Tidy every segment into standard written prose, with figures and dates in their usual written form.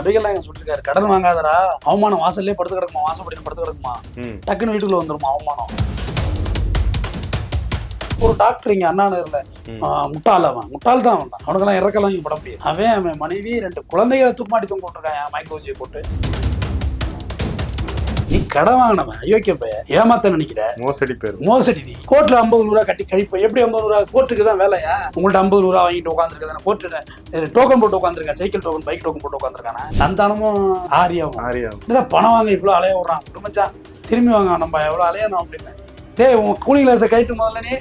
நபிகள்லாம் சொல்லிருக்காரு, கடன் வாங்காதரா, அவமானம் வாசல்லே படுத்து கிடக்குமா, வாசப்படி படுத்து கிடக்குமா, டக்குன்னு வீட்டுக்குள்ள வந்துருமா அவமானம். ஒரு டாக்டர் இங்க அண்ணா நகர்ல முட்டாள், முட்டாள் தான் அவன், அவனுக்கெல்லாம் இறக்கலாம் இங்க பட முடியாது. அவன் மனைவி 2 குழந்தைகளை தூக்கமாட்டி தொங்க விட்டுருக்கான் மைக்கோ வச்சு போட்டு. நீ கடன் வாங்கினவன் அயோக்கிய பைய, ஏமாத்த நினைக்கிற, மோசடி. நீ கோர்ட்ல 50 ரூபா கட்டி கழிப்ப, எப்படி 50 ரூபா கோர்ட்டுக்கு தான் வேலையா? உங்கள்ட்ட 50 ரூபா வாங்கிட்டு உட்காந்துருக்க, கோர்ட்டு டோக்கன் போட்டு உட்காந்துருக்கா, சைக்கிள் டோக்கன், பைக் டோக்கன் போட்டு உட்காந்துருக்கானா? சந்தானமும் ஆரியாவும் பணம் வாங்க இவ்வளவு அலைய விடுறான். குடும்பச்சான் திரும்பி வாங்க, நம்ம எவ்வளவு அலையணும் அப்படின்னு. டேய், உன் கூலி கிளாஸை கைட்டு முதல்ல நீ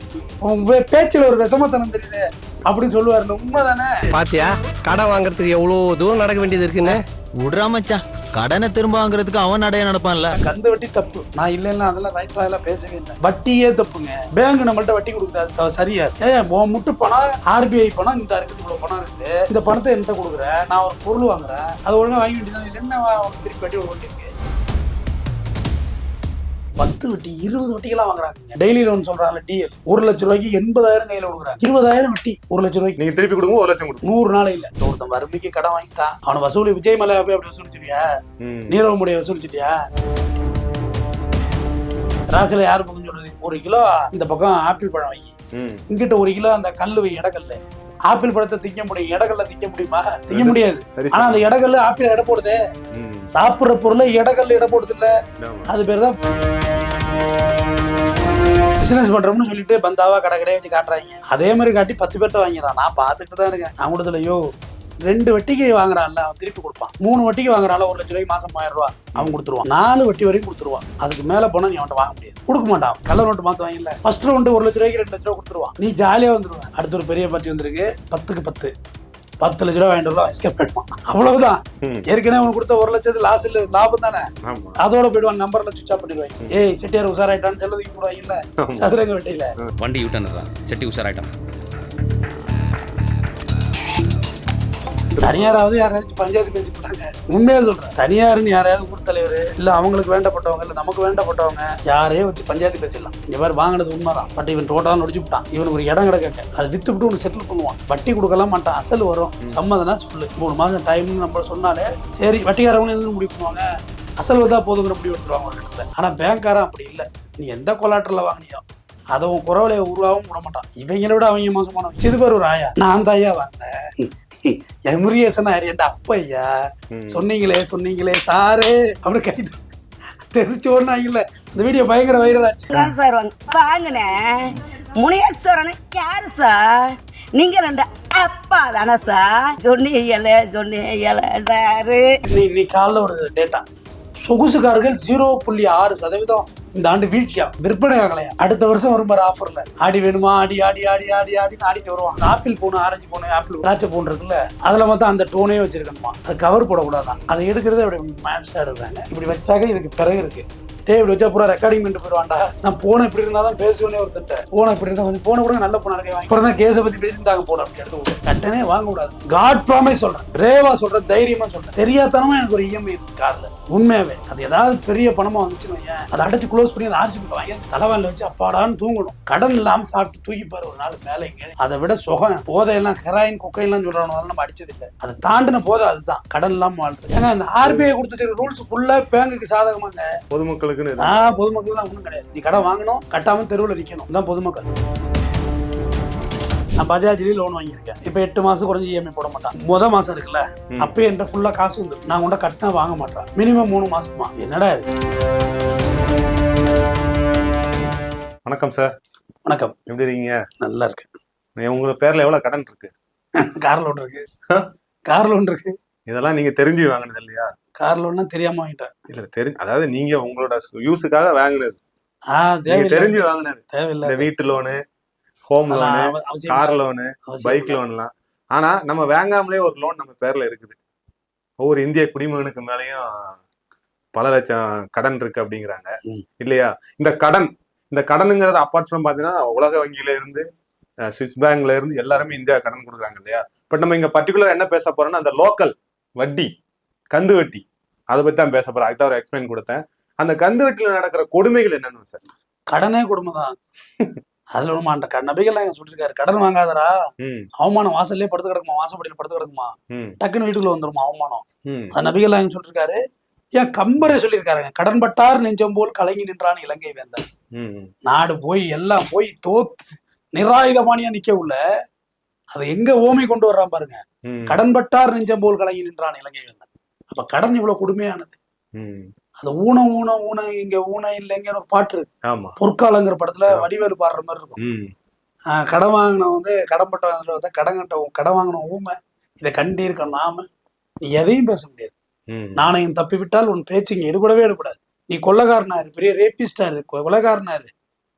உன் பேச்சுல ஒரு விஷமத்தனம் தெரியுது அப்படின்னு சொல்லுவாருல்ல, உண்மைதானே? பாத்தியா, கடன் வாங்குறதுக்கு எவ்வளவு தூரம் நடக்க வேண்டியது இருக்குன்னு. விடுறா மச்சான், கடனை திரும்ப வாங்குறதுக்கு அவன் நடைய நடப்பான்ல. கந்து வட்டி தப்பு, நான் இல்லைன்னா அதெல்லாம் ரைட்டா எல்லாம் பேசவே இல்லை. வட்டியே தப்புங்க. பேங்க் நம்மள்ட்ட வட்டி கொடுக்குது, அது சரியா? உன் முட்டு பணம் RBI பணம் இந்த இருக்குது, இவ்வளவு பணம் இருக்குது, இந்த பணத்தை என்கிட்ட கொடுக்குறேன், நான் ஒரு பொருள் வாங்குறேன், அது ஒழுங்கா வாங்கி வேண்டியது இல்லைன்னா அவனுக்கு திருப்பி வட்டி கொடுக்க வேண்டியிருக்கு. 10 வட்டி 20 வட்டிக்கெல்லாம் வாங்குறாங்க. டெய்லி லோன் சொல்றாங்க, DL 1 லட்சம் ரூபாய்க்கு 80,000 கையில கொடுக்குறாங்க. 20,000 வட்டி 1 லட்சம் ரூபாய்க்கு. நீங்க திருப்பி கொடுங்க 1 லட்சம் கொடுங்க. 100 நாள் இல்ல. ஒருத்தன் வறுமைக்கு கடன் வாங்கிட்டான், அவனை வசூலி விஜய் மலை போய் அப்படி வசூலிச்சிட்டியா, நீரவ முடிய வசூலிச்சிட்டியா? ராசில யாரு பக்கம் சொல்றது? 1 கிலோ இந்த பக்கம் ஆப்பிள் பழம் வை, இங்கிட்ட 1 கிலோ அந்த கல்லு வை, இடக்கல்ல. ஆப்பிள் பழத்தை திங்க முடியும், இடக்கல்ல திங்க முடியுமா? திங்க முடியாது. ஆனா அந்த இடக்கல்ல ஆப்பிள் எடை போடுது. சாப்பிடுற பொருளை இடக்கல்ல எடை போடுது இல்ல, அது பேர் தான் பிசினஸ் பண்றோம்னு சொல்லிட்டு பந்தாவா கடையே வச்சு காட்டுறாங்க. அதே மாதிரி காட்டி 10 பேர்ட்ட வாங்கிறான். நான் பார்த்துட்டு தான் இருக்கேன். நான் கூடதுலையோ 2 வட்டிக்கு வாங்குறான்ல, அவன் திருப்பி கொடுப்பான். 3 வட்டிக்கு வாங்குறான்ல, 1 லட்சம் ரூபாய்க்கு மாசம் 1000 ரூபா அவன் கொடுத்துருவான். 4 வட்டி வரைக்கும் கொடுத்துருவான். அதுக்கு மேல போனா நீ அவன்கிட்ட வாங்க முடியாது, கொடுக்க மாட்டான். கள்ள நோட்டு மாத்துவாங்கல்ல, ஃபர்ஸ்ட் ரவுண்டு 1 லட்சம் ரூபாய்க்கு 2 லட்சம் ரூபா கொடுத்துருவான். நீ ஜாலியா வந்துருவான். அடுத்த ஒரு பெரிய பார்ட்டி வந்திருக்கு, 10க்கு 10 லட்ச ரூபா வாங்கிட்டு வரலாம், எஸ்கேப் ஆயிடுவான். அவ்வளவுதான். ஏற்கனவே அவனுக்கு கொடுத்த 1 லட்சத்து லாஸ் இல்ல, லாபம் தானே. அதோட போயிடுவான், நம்பர்ல சுவிட்ச் ஆஃப் பண்ணிடுவாங்க. ஏய் செட்டியார் உசாராயிட்டான்னு செல்லதுக்கு போடுவாங்க இல்ல, சதுரங்க வெட்டையில வண்டி யூட்டர்ன் செட்டி உசாராயிட்டான். தனியாராவது யாராச்சும் பஞ்சாயத்து பேசி போட்டாங்க. உண்மையா சொல்றேன், தனியாருன்னு யாராவது ஊர் தலைவர் இல்ல அவங்களுக்கு வேண்டப்பட்டவங்க இல்ல நமக்கு வேண்டப்பட்டவங்க யாரையும் வச்சு பஞ்சாயத்து பேசிடலாம். இந்த மாதிரி வாங்கினது உண்மைதான், பட் இவன் டோட்டலா நொடிச்சு விட்டான். இவனுக்கு ஒரு இடம் கிடக்க, அதை வித்து விட்டு ஒன்று செட்டில் பண்ணுவான். வட்டி கொடுக்கலாம் மாட்டான், அசல் வரும். சம்மதனா சொல்லு, 3 மாசம் டைம்னு நம்ம சொன்னாலே சரி, வட்டிக்காரவங்க எதுவும் முடிவு பண்ணுவாங்க, அசல் வந்தா போதுங்கிற முடிவு எடுத்துருவாங்க ஒரு இடத்துல. ஆனா பேங்க்காரன் அப்படி இல்லை. நீ எந்த கொலாட்டரில் வாங்கினியோ அதை உன் குறவலையை உருவாகவும் விட மாட்டான். இவங்களை விட அவங்க மோசமானவங்க. இது பேர் ஒரு ஆயா, நான் அந்த ஐயா வாங்கினேன் அப்பையா சொன்னீங்களே சாரு அப்படி கை தெரிச்சு ஓடுனாங்கல்ல. இந்த வீடியோ பயங்கர வைரல் ஆச்சு. சார் வாங்கினேன் முனேஸ்வரன் யாரு சார்? நீங்க 2 அப்பா தானே சார்? சொன்னீங்களே சாரு. நீ காலைல ஒரு டேட்டா, சொகுசுக்காரர்கள் 0.6% இந்த ஆண்டு வீழ்ச்சியா, விற்பனை ஆகலையா. அடுத்த வருஷம் வரும் பாரு ஆஃபர்ல, ஆடி வேணுமா ஆடி ஆடி ஆடி ஆடி ஆடின்னு ஆடிட்டு வருவாங்க. Apple phone, orange phone, apple திராட்சை போன் இருக்குல்ல, அதுல மொத்தம் அந்த டோனே வச்சிருக்கணுமா, அது கவர் போடக்கூடாதான். அதை எடுக்கிறது அப்படி மேட்சா எடுக்கிறாங்க. இப்படி வச்சாக்க இதுக்கு பிறகு இருக்கு. இப்படி வச்சா பூரா ரெக்கார்டிங் பண்ணிட்டு போயிடுவான்டா. நான் போன இப்படி இருந்தா தான் பேசுவேனே ஒருத்தட்ட. போன இப்படி இருந்தா கொஞ்சம் போன கூட நல்ல போனா இருக்கே வாங்கி அப்புறம் தான் கேஸை பத்தி பேசியிருந்தாங்க போன அப்படி எடுத்து கட்டனே வாங்க கூடாது. காட் ப்ராமிஸ் சொல்றேன், ரேவா சொல்றேன், தைரியமா சொல்றேன். தெரியாதனமா எனக்கு ஒரு EMI இருக்கு கார்ல. உண்மையாவே அது ஏதாவது பெரிய பணமா வந்துச்சுன்னு அதை அடைச்சு க்ளோஸ் பண்ணி அதை ஆர்சி போட்டு வாங்கி தலைவானில வச்சு அப்பாடான்னு தூங்கணும். கடன் இல்லாம சாப்பிட்டு தூக்கிப்பாரு ஒரு நாள் மேலே. இங்க அதை விட சுகம் போதையெல்லாம் ஹெராயின் கொக்கையெல்லாம் சொல்றவங்க நம்ம அடிச்சது இல்லை. அதை தாண்டின போதை அதுதான் கடன் இல்லாம வாழ்றது. ஏன்னா இந்த RBI கொடுத்துட்டு ரூல்ஸ் ஃபுல்லா பேங்குக்கு சாதகமாங்க, பொதுமக்களுக்கு பொதுமக்கள் ஒன்றும் கிடையாது. நீ கடன் வாங்கணும், கட்டாம தெருவில் நிற்கணும் தான் பொதுமக்கள். நான் பஜாஜ்லயே லோன் வாங்கியிருக்கேன். இப்ப 8 மாசம் குறைஞ்சி EMI போட மாட்டான். முதல் மாசம் இருக்குல்ல, அப்பயே என்கிட்ட ஃபுல்லா காசு வந்து நான் கொண்ட கட்டினா வாங்க மாட்டேன். மினிமம் 3 மாசமா. என்னடா இது? வணக்கம் சார். வணக்கம். எப்படி இருக்கீங்க? நல்லா இருக்கேன். உங்க பேர்ல எவ்வளவு கடன் இருக்கு? கார் லோன் இருக்கு. கார் லோன் இருக்கு. இதெல்லாம் நீங்க தெரிஞ்சு வாங்கினது இல்லையா? கார் லோன்னா தெரியாம வாங்கிட்டேன். இல்ல அதாவது நீங்க உங்களோட யூஸுக்காக வாங்கினது, தெரிஞ்சு வாங்கினது. தேவையில்லை. வீட்டு loan, home loan, car loan, bike லோன்லாம். ஆனா நம்ம வாங்காமலே ஒரு லோன் நம்ம பேர்ல இருக்குது. ஒவ்வொரு இந்திய குடிமகனுக்கு மேலேயும் பல லட்சம் கடன் இருக்கு அப்படிங்கிறாங்க இல்லையா? இந்த கடனுங்கிறது அப்பார்ட் ஃப்ரம் பாத்தீங்கன்னா உலக வங்கியில இருந்து, சுவிஸ் பேங்க்ல இருந்து எல்லாருமே இந்தியா கடன் கொடுக்குறாங்க இல்லையா? பட் நம்ம இங்க பர்டிகுலர் என்ன பேச போறோம்னா அந்த லோக்கல் வட்டி, கந்து வட்டி, அதை பத்தி தான் பேச போறேன். அதுதான் ஒரு எக்ஸ்பிளைன் கொடுத்தேன். அந்த கந்து வட்டியில நடக்கிற கொடுமைகள் என்னன்னு சார்? கடனே கொடுமை தான். அதுல ஒண்ணுமா அந்த நபிகள்லாம் எங்க சொல்லியிருக்காரு, கடன் வாங்காதடா, ம் அவமானம் வாசல்லே படுத்து கிடக்குமா, வாசப்படியில் படுத்து கிடக்குமா, ம் டக்குன்னு வீட்டுக்குள்ள வந்துருமா அவமானம். ம் அது நபிகள்லாம் எங்க சொல்லியிருக்காரு. ஏன் கம்பரே சொல்லியிருக்காருங்க, கடன் பட்டார் நெஞ்சம் போல் கலங்கி நின்றான் இலங்கை வேந்தன். ம் நாடு போய் எல்லாம் போய் தோத்து நிராயுதபாணியா நிக்க உள்ள அதை எங்க ஓமை கொண்டு வர்றான் பாருங்க. ம் கடன் பட்டார் நெஞ்சம் போல் கலங்கி நின்றான் இலங்கை வேந்தன். அப்ப கடன் இவ்வளவு கொடுமையானது. ம் அது ஊனம் ஊனம் ஊனம் இங்க ஊனம் இல்லைங்கிற ஒரு பாட்டு இருக்கு. ஆமா. பொற்காலங்கிற படத்துல வடிவேலு பாடுற மாதிரி இருக்கும். ம் கடன் வாங்கின வந்து கடன் பட்ட வந்து கடன் வாங்கின ஊமை, இதை கண்டி இருக்க நாம, நீ எதையும் பேச முடியாது. ம் நாணயம் தப்பி விட்டால் உன் பேச்சு இங்க எடுபடவே எடுபடாது. நீ கொள்ளக்காரனாரு, பெரிய ரேபிஸ்டாரு, கொலைகாரனாரு,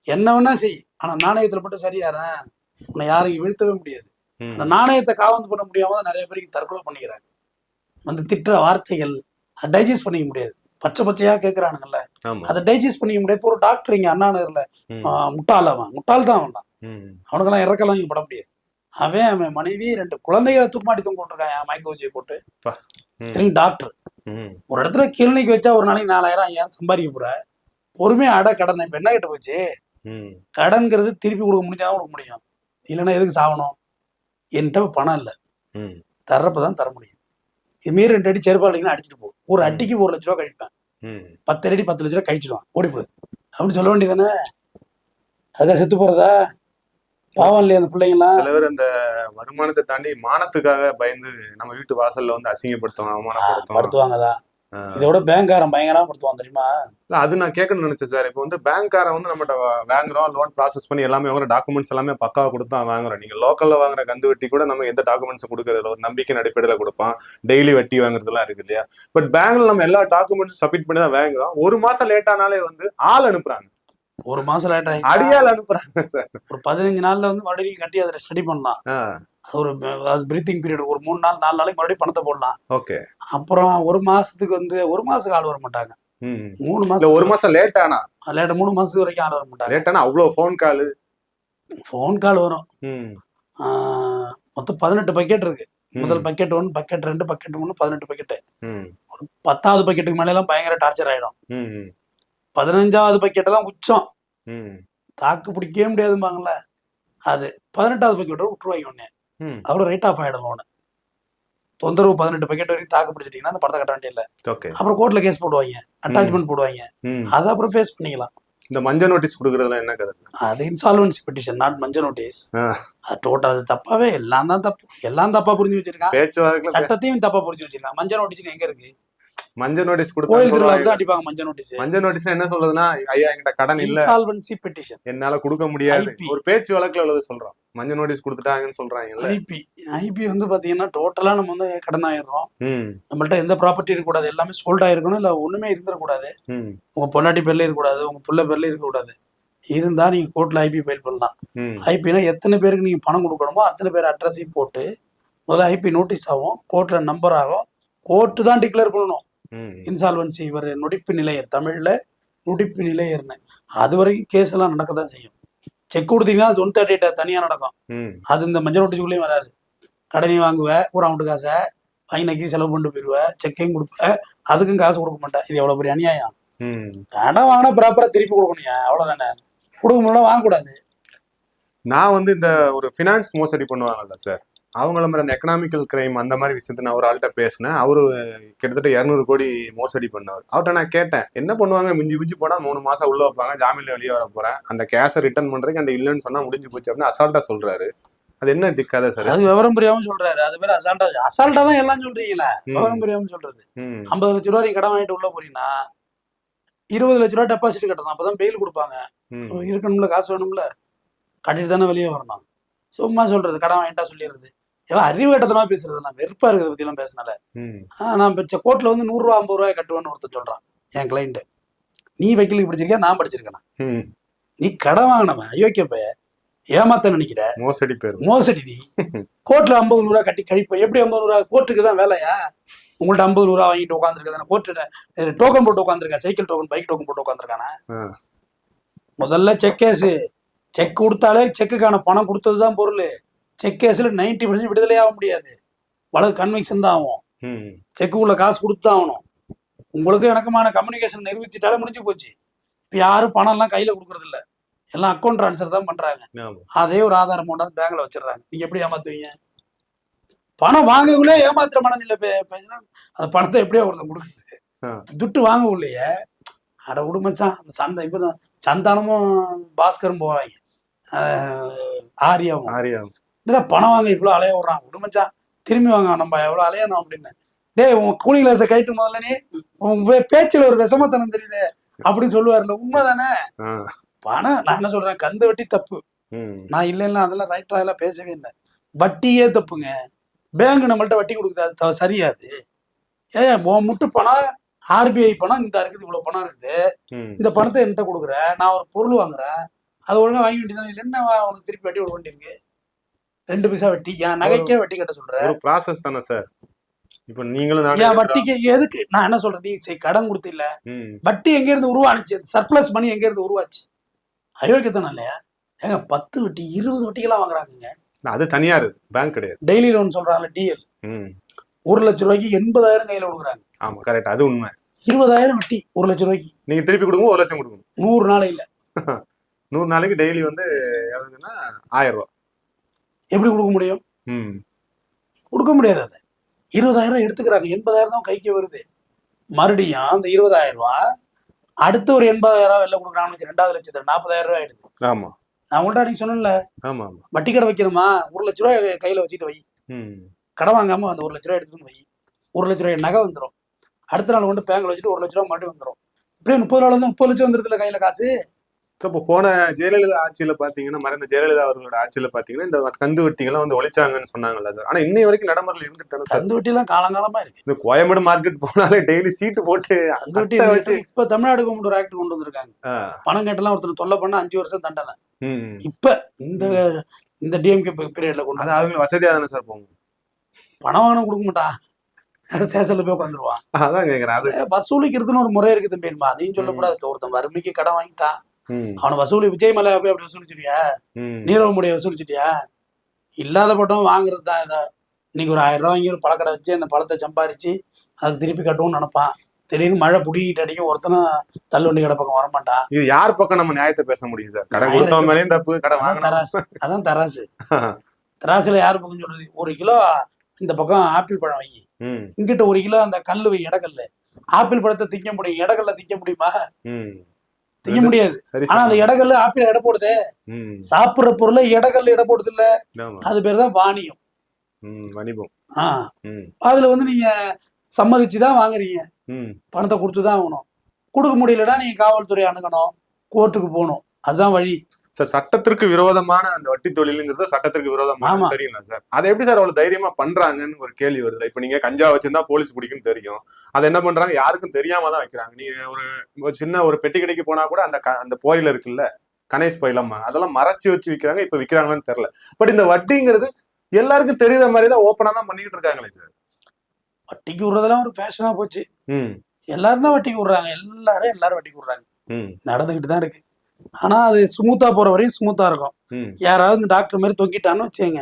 என்ன வேணா செய், ஆனா நாணயத்துல மட்டும் சரியாரா உன்னை யாரையும் வீழ்த்தவே முடியாது. அந்த நாணயத்தை காவந்து பண்ண முடியாம தான் நிறைய பேருக்கு தற்கொலை பண்ணிக்கிறாங்க. வந்து திட்டுற வார்த்தைகள் டைஜஸ்ட் பண்ணிக்க முடியாது, பச்சை பச்சையா கேட்கறானுங்கல்ல, ஆமா. அதை டைஜஸ்ட் பண்ணிக்க முடியாது. இப்போ ஒரு டாக்டர் இங்க அண்ணா நகர்ல முட்டாள் தான் அவன், அவனுக்கெல்லாம் இறக்கலாம் இங்க பட முடியாது. அவன் மனைவி 2 குழந்தைகளை தூக்குமாட்டி தூங்க போட்டிருக்கான் மயக்க ஊசியை போட்டு. திரும்பி டாக்டர் ஒரு இடத்துல கிளினிக் வச்சா ஒரு நாளைக்கு 4000 5000 சம்பாதிக்க போற, பொறுமையா அட கடன். இப்ப என்ன கிட்ட போச்சு, கடன்கிறது திருப்பி கொடுக்க முடிஞ்சாதான் கொடுக்க முடியும், இல்லைன்னா எதுக்கு சாகணும். என்கிட்ட பணம் இல்லை, தர்றப்பதான் தர முடியும். இது மீறி 2 அடி செருப்பாளிங்கன்னா அடிச்சுட்டு போ, ஒரு அடிக்கு 1 லட்ச ரூபா கழிப்பேன், 10 அடி 10 லட்ச ரூபா கழிச்சிடுவான், ஓடிப்போடு அப்படின்னு சொல்ல வேண்டியதானே. அதுக்காக செத்து போறதா பாவம் இல்லையா அந்த பிள்ளைங்களாம். சில பேர் அந்த வருமானத்தை தாண்டி மானத்துக்காக பயந்து நம்ம வீட்டு வாசல்ல வந்து அசிங்கப்படுத்துவாங்க, அவமானப்படுத்துவாங்கதான். இதோட பேங்க்காரன் பயங்கரமா படுத்துவான் தெரியுமா. அது நான் கேட்கணும்னு நினைச்சேன் சார். இப்போ வந்து பேங்க்காரன் வந்து நம்மகிட்ட வாங்குறோம், லோன் ப்ராசஸ் பண்ணி எல்லாமே வாங்குற டாக்குமெண்ட்ஸ் எல்லாமே பக்காவா கொடுத்தா வாங்குறோம். நீங்க லோக்கல்ல வாங்குற கந்து வட்டி கூட நம்ம எந்த டாக்குமெண்ட்ஸ் கொடுக்கறதுல ஒரு நம்பிக்கை அடிப்படையில கொடுப்பான், டெய்லி வட்டி வாங்குறதுலாம் இருக்கு இல்லையா. பட் பேங்க்ல நம்ம எல்லா டாக்குமெண்ட்ஸும் சப்மிட் பண்ணி தான் வாங்குறோம். 1 மாசம் லேட் ஆனாலே வந்து ஆள் அனுப்புறாங்க, 1 மாசம் லேட் ஆகி அடியால் அனுப்புறாங்க சார். ஒரு 15 நாள்ல வந்து மறுபடியும் கட்டி அதை ஸ்டடி பண்ணலாம். அது பிரீத்திங் பீரியட் ஒரு 3 நாள் 4 நாளைக்கு மறுபடியும் பணத்தை போடலாம். ஓகே. அப்புறம் 1 மாசத்துக்கு வந்து 1 மாசத்துக்கு ஆள் வர மாட்டாங்க. 3 மாசம் 1 மாசம் லேட் ஆனா 3 மாசத்துக்கு வரைக்கும் ஆள் வர மாட்டாங்க. லேட் ஆனா அவ்வளவு ஃபோன் கால் வரும். மொத்தம் 18 பக்கெட் இருக்கு. முதல் பக்கெட் 1, பக்கெட் 2, பக்கெட் 3, 18 பக்கெட். ஒரு 10வது பக்கெட்டுக்கு மேல எல்லாம் பயங்கர டார்ச்சர் ஆயிடும். 15வது பக்கெட் எல்லாம் உச்சம், தாக்கு பிடிக்கவே முடியாதும்பாங்கல்ல. அது 18வது பக்கெட் விட்டுருவாங்க உடனே, அவ்வளவு ரைட் ஆஃப் ஆயிடும் லோனு. தொந்தரவு 18 பக்கெட் வரைக்கும் தாக்கு பிடிச்சிட்டீங்கன்னா அந்த படத்தை கட்ட வேண்டியதில்லை. அப்புறம் கோர்ட்ல கேஸ் போடுவாங்க, அட்டாச்மெண்ட் போடுவாங்க, அதை அப்புறம் ஃபேஸ் பண்ணிக்கலாம். இந்த மஞ்சள் நோட்டீஸ் கொடுக்கறதுல என்ன கதை? அது இன்சால்வன்சி பெட்டிஷன், நாட் மஞ்சள் நோட்டீஸ். அது டோட்டல் அது தப்பாவே, எல்லாம் தான் தப்பு, எல்லாம் தப்பா புரிஞ்சு வச்சிருக்காங்க, சட்டத்தையும் தப்பா புரிஞ்சு வச்சிருக்காங்க. மஞ்சள் நோட்டீஸ் எங்க இருக்கு? மஞ்சள் நோட்டீஸ் கோயில் திருவிழாவுக்கு தான் அடிப்பாங்க மஞ்சள் நோட்டீஸ். மஞ்சள் நோட்டீஸ் என்ன சொல்றதுன்னா, ஐயா என்கிட்ட கடன் இல்ல, இன்சால்வன்சி பெட்டிஷன், என்னால கொடுக்க முடியாது, ஒரு பேச்சு வழக்குல எழுத சொல்றோம். மஞ்சள் நோட்டீஸ் கொடுத்துட்டாங்கன்னு சொல்றாங்க. ஐபி வந்து பாத்தீங்கன்னா டோட்டலா நம்ம வந்து கடன் ஆயிடுறோம். நம்மள்ட்ட எந்த ப்ராப்பர்ட்டி இருக்கக்கூடாது, எல்லாமே சோல்ட் ஆயிருக்கணும், இல்ல ஒண்ணுமே இருந்துடக்கூடாது. உங்க பொண்டாட்டி பேர்ல இருக்கக்கூடாது, உங்க புள்ள பேர்ல இருக்கக்கூடாது. இருந்தா நீங்க கோர்ட்ல ஐபி ஃபைல் பண்ணலாம். ஐபினா எத்தனை பேருக்கு நீங்க பணம் கொடுக்கணுமோ அத்தனை பேர் அட்ரஸையும் போட்டு முதல்ல ஐபி நோட்டீஸ் ஆகும், கோர்ட்ல நம்பர் ஆகும், கோர்ட்டு தான் டிக்ளேர் பண்ணணும். இன்சால்வன்சி இவர் நொடிப்பு நிலையர், தமிழ்ல நொடிப்பு நிலையர்னு. அது வரைக்கும் கேஸ் எல்லாம் நடக்கதான் செய்யும். செக் கொடுத்தீங்கன்னா அது 138 தனியா நடக்கும். அது இந்த மஞ்சள் நோட்டீஸ்குள்ளேயும் வராது. கடனையும் வாங்குவேன், ஒரு அமௌண்ட் காசை வாங்கினாக்கி செலவு பண்ணிட்டு போயிடுவேன், செக்கையும் கொடுப்பேன், அதுக்கும் காசு கொடுக்க மாட்டேன். இது எவ்வளவு பெரிய அநியாயம். கடன் வாங்கினா ப்ராப்பரா திருப்பி கொடுக்கணும், அவ்வளவுதானே. கொடுக்க முடியல வாங்கக்கூடாது. நான் வந்து இந்த ஒரு ஃபினான்ஸ் மோசடி பண்ணுவாங்கல்ல சார், அவங்கள மாதிரி அந்த எக்கனாமிக்கல் கிரைம் அந்த மாதிரி விஷயத்த நான் ஒரு ஆள்கிட்ட பேசினேன். அவரு கிட்டத்தட்ட 200 கோடி மோசடி பண்ணவர். அவர்கிட்ட நான் கேட்டேன், என்ன பண்ணுவாங்க, மிஞ்சி போனா 3 மாசம் உள்ள வைப்பாங்க, ஜாமீன்ல வெளியே வர போறேன், அந்த கேஸை ரிட்டர்ன் பண்றதுக்கு அந்த இல்லைன்னு சொன்னா முடிஞ்சு போச்சு அப்படின்னு அசால்ட்டா சொல்றாரு. அது என்ன கதை சார்? அது விவரம் புரியாம சொல்றாரு. அது பேர் அசால்ட்டா தான் எல்லாம் சொல்றீங்களா, விவரம் புரியாம சொல்றது. 50 லட்ச ரூபாய் கடன் வாங்கிட்டு உள்ள போறீங்கன்னா 20 லட்ச ரூபாய் டெபாசிட் கட்டணும், அப்பதான் பெயில் கொடுப்பாங்க. இருக்கணும்ல, காசு வேணும்ல, கட்டிட்டு தானே வெளியே வரணும். சும்மா சொல்றது, கடன் வாங்கிட்டா சொல்லிடுறது, ஏன் அறிவு கட்டத்தமா பேசுறது. நான் வெறுப்பா இருக்குது பத்தி எல்லாம் பேசினால. நான் கோர்ட்ல வந்து 100 ரூபா 50 ரூபாய் கட்டுவேன்னு ஒருத்தர் சொல்றான் என் கிளைண்ட். நீ வக்கீலுக்கு படிச்சிருக்கியா, நான் படிச்சிருக்கேன். நீ கடன் வாங்கினவன் அயோக்கிய பைய, ஏமாத்த நினைக்கிற, மோசடி. நீ கோர்ட்ல 50 ரூபா கட்டி கழிப்ப எப்படி? 50 ரூபா கோர்ட்டுக்கு தான் வேலையா? உங்கள்ட்ட 50 ரூபா வாங்கிட்டு உட்காந்துருக்கா, கோர்ட்டு டோக்கன் போட்டு உட்காந்துருக்கா, சைக்கிள் டோக்கன், பைக் டோக்கன் போட்டு உட்காந்துருக்கானா? முதல்ல செக் கேஸ், செக் கொடுத்தாலே செக்குக்கான பணம் கொடுத்ததுதான் பொருள். செக் கேஸ்ல 90% விடுதலை ஆக முடியாது, வழக்கு கன்விக்ஷன் தான் ஆகும். செக்கு உள்ள காசு கொடுத்து தான் ஆகணும். உங்களுக்கு எனக்குமான கம்யூனிகேஷன் நிரூபிச்சுட்டாலே முடிஞ்சு போச்சு. இப்போ யாரும் பணம் எல்லாம் கையில கொடுக்கறது இல்லை, எல்லாம் அக்கௌண்ட் ட்ரான்ஸ்ஃபர் தான் பண்றாங்க. ஆமா. அதே ஒரு ஆதாரம் கொண்டாந்து பேங்க்ல வச்சிடுறாங்க. நீங்க எப்படி ஏமாத்துவீங்க? பணம் வாங்கக்குள்ளே ஏமாத்துற மனநிலை பேசினா அந்த பணத்தை எப்படியோ ஒருத்தன் கொடுக்குது. துட்டு வாங்கக்குள்ளேயே அட விடுமச்சான் அந்த சந்தை இப்போ சந்தானமும் பாஸ்கரும் போவாங்க, ஆரியாவும் பணம் வாங்க இவ்வளோ அலைய விடுறான், விடுமச்சான் திரும்பி வாங்க நம்ம எவ்வளோ அலையணும் அப்படின்னு. டேய் உன் கூலி கிளாஸை கைட்டு முதல்ல நீ உன் பேச்சில் ஒரு விஷமத்தனம் தெரியுது அப்படின்னு சொல்லுவார்ல, உண்மைதானே? பணம் நான் என்ன சொல்றேன், கந்து வட்டி தப்பு, நான் இல்லைன்னா அதெல்லாம் ரைட்டா எல்லாம் பேசவே இல்லை. வட்டியே தப்புங்க. பேங்க் நம்மள்ட்ட வட்டி கொடுக்குது, அது சரியாது. உன் முட்டு பணம் ஆர்பிஐ பணம் இந்த இருக்குது, இவ்வளவு பணம் இருக்குது, இந்த பணத்தை என்கிட்ட கொடுக்குறேன், நான் ஒரு பொருள் வாங்குறேன், அது ஒழுங்கா வாங்கி வேண்டியது இல்லை, என்ன உனக்கு திருப்பி வட்டி விட வேண்டியிருக்கு? 2 பைசா வட்டி, என் நகைக்கே வட்டி கட்ட சொல்றேன். ப்ராசஸ் தானே சார். இப்போ நீங்களும் என் வட்டிக்கு எதுக்கு நான் என்ன சொல்றேன், நீ கடன் கொடுத்து இல்ல, வட்டி எங்க இருந்து உருவானுச்சு, சர்ப்ளஸ் மணி எங்க இருந்து உருவாச்சு? அயோக்கியத்தானே இல்லையா? ஏங்க 10 வட்டி 20 வட்டிக்கெல்லாம் வாங்குறாங்க. அது தனியார் பேங்க் கிடையாது. டெய்லி லோன் சொல்றாங்க, டிஎல். 1 லட்சம் ரூபாய்க்கு 80,000 கையில கொடுக்குறாங்க. ஆமா கரெக்ட், அது உண்மை. 20,000 வட்டி 1 லட்சம் ரூபாய்க்கு. நீங்க திருப்பி கொடுக்கும் 1 லட்சம் கொடுக்கணும் 100 நாளையில. 100 நாளைக்கு டெய்லி வந்து எவ்வளவுன்னா 1000 ரூபாய். எப்படி கொடுக்க முடியும்? கொடுக்க முடியாது. அதை 20,000 எடுத்துக்கிறாங்க, 80,000 தான் கைக்கு வருது. மறுபடியும் அந்த 20,000 ரூபாய் அடுத்த ஒரு 80,000 வெளில கொடுக்குறான்னு வச்சு 2வது லட்சத்துல 40,000 ரூபாய் ஆயிடுது. ஆமா, நான் உங்கள்ட்ட அன்னைக்கு சொன்னேன்ல, ஆமா வட்டி கடை வைக்கணுமா, 1 லட்ச ரூபாய் கையில வச்சுட்டு வை, கடன் வாங்காம அந்த 1 லட்ச ரூபாய் எடுத்துட்டு வை, 1 லட்ச ரூபாய் நகை வந்துடும். அடுத்த நாள் கொண்டு பேங்க்ல வச்சுட்டு 1 லட்ச ரூபாய் மறுபடியும் வந்துடும். இப்படியே 30 நாள் வந்து 30 லட்சம் வந்துருதுல கையில காசு. இப்போ போன ஜெயலலிதா ஆட்சியில பாத்தீங்கன்னா, மறைந்த ஜெயலலிதா அவர்களோட ஆட்சியில பாத்தீங்கன்னா இந்த கந்து வட்டிகள்லாம் வந்து ஒழிச்சாங்கன்னு சொன்னாங்கல்ல சார். ஆனா இன்னை வரைக்கும் நடைமுறையில் இருந்துட்டு கந்து வட்டி எல்லாம் காலங்காலமா இருக்கு. இந்த கோயம்பேடு மார்க்கெட் போனாலே டெய்லி சீட்டு போட்டு கந்து வட்டி வச்சு இப்ப தமிழ்நாடு கவர்மெண்ட் ஒரு ஆக்ட் கொண்டு வந்திருக்காங்க. பணம் கேட்டெல்லாம் ஒருத்தர் தொல்லை பண்ண 5 வருஷம் தண்டனை. இப்ப இந்த டிஎம்கே பீரியட்ல கொண்டு அது அவங்க வசதியா தானே சார் போகும். பணம் வாங்கினா கொடுக்க மாட்டான், சேசல்ல போய் உட்காந்துருவான். அதான் கேக்குறேன். அது வசூலிக்கிறதுன்னு ஒரு முறை இருக்குது பேருமா, அதையும் சொல்லக்கூடாது. ஒருத்தன் வறுமைக்கு கடன் வாங்கிட்டான், அவனை வசூலி விஜய் மலை போய் அப்படி வசூலிச்சிட்டியா, நீரவ் மோடியை வசூலிச்சிட்டியா? இல்லாத பட்டம் வாங்குறது தான். இதை இன்னைக்கு ஒரு 1000 ரூபாய் வாங்கி ஒரு பழக்கடை வச்சு அந்த பழத்தை சம்பாரிச்சு அதுக்கு திருப்பி கட்டணும்னு நினைப்பான். திடீர்னு மழை புடிக்கிட்டு அடிக்கும், ஒருத்தனும் தள்ளுவண்டி கடை பக்கம் வரமாட்டான். இது யார் பக்கம் நம்ம நியாயத்தை பேச முடியும் சார்? கடன் கொடுத்தவன் மேலேயும் தப்பு, கடன் தராசு. அதான் தராசு. தராசுல யாரு பக்கம் சொல்றது? 1 கிலோ இந்த பக்கம் ஆப்பிள் பழம் வை, இங்கிட்ட 1 கிலோ அந்த கல்லு வை, இடக்கல்ல. ஆப்பிள் பழத்தை திங்க முடியும், இடக்கல்ல திங்க முடியுமா? திங்க முடியாது. ஆனா அந்த இடக்கல்ல ஆப்பிள் எடை போடுதே, சாப்பிடுற பொருளை இடக்கல்ல எடை போடுது இல்ல, அது பேர் தான் வாணியம், வணிகம். அதுல வந்து நீங்க சம்மதிச்சுதான் வாங்குறீங்க, பணத்தை கொடுத்துதான் ஆகணும். கொடுக்க முடியலன்னா நீங்க காவல்துறை அணுகணும், கோர்ட்டுக்கு போகணும். அதுதான் வழி சார். சட்டத்திற்கு விரோதமான அந்த வட்டி தொழிலுங்கிறது சட்டத்திற்கு விரோதமான தெரியுங்களா சார்? அதை எப்படி சார் அவ்வளவு தைரியமா பண்றாங்கன்னு ஒரு கேள்வி வருது. இப்ப நீங்க கஞ்சா வச்சிருந்தா போலீஸ் பிடிக்குன்னு தெரியும், அதை என்ன பண்றாங்க, யாருக்கும் தெரியாம தான் வைக்கிறாங்க. நீங்க ஒரு சின்ன ஒரு பெட்டி கடைக்கு போனா கூட அந்த போயில இருக்குல்ல, கணேஷ் போயிலம்மா, அதெல்லாம் மறைச்சு வச்சு விற்கிறாங்க. இப்ப விற்கிறாங்கன்னு தெரியல. பட் இந்த வட்டிங்கிறது எல்லாருக்கும் தெரியுற மாதிரி தான் ஓப்பனா தான் பண்ணிக்கிட்டு இருக்காங்களே சார். வட்டிக்கு விடுறதெல்லாம் ஒரு ஃபேஷனா போச்சு. எல்லாரும் தான் வட்டிக்கு விடுறாங்க, எல்லாரும் வட்டிக்கு விடுறாங்க, நடந்துகிட்டு தான் இருக்கு. ஆனா அது ஸ்மூத்தா போற வரையும் ஸ்மூத்தா இருக்கும். யாராவது இந்த டாக்டர் மாதிரி தொங்கிட்டான்னு வச்சுங்க,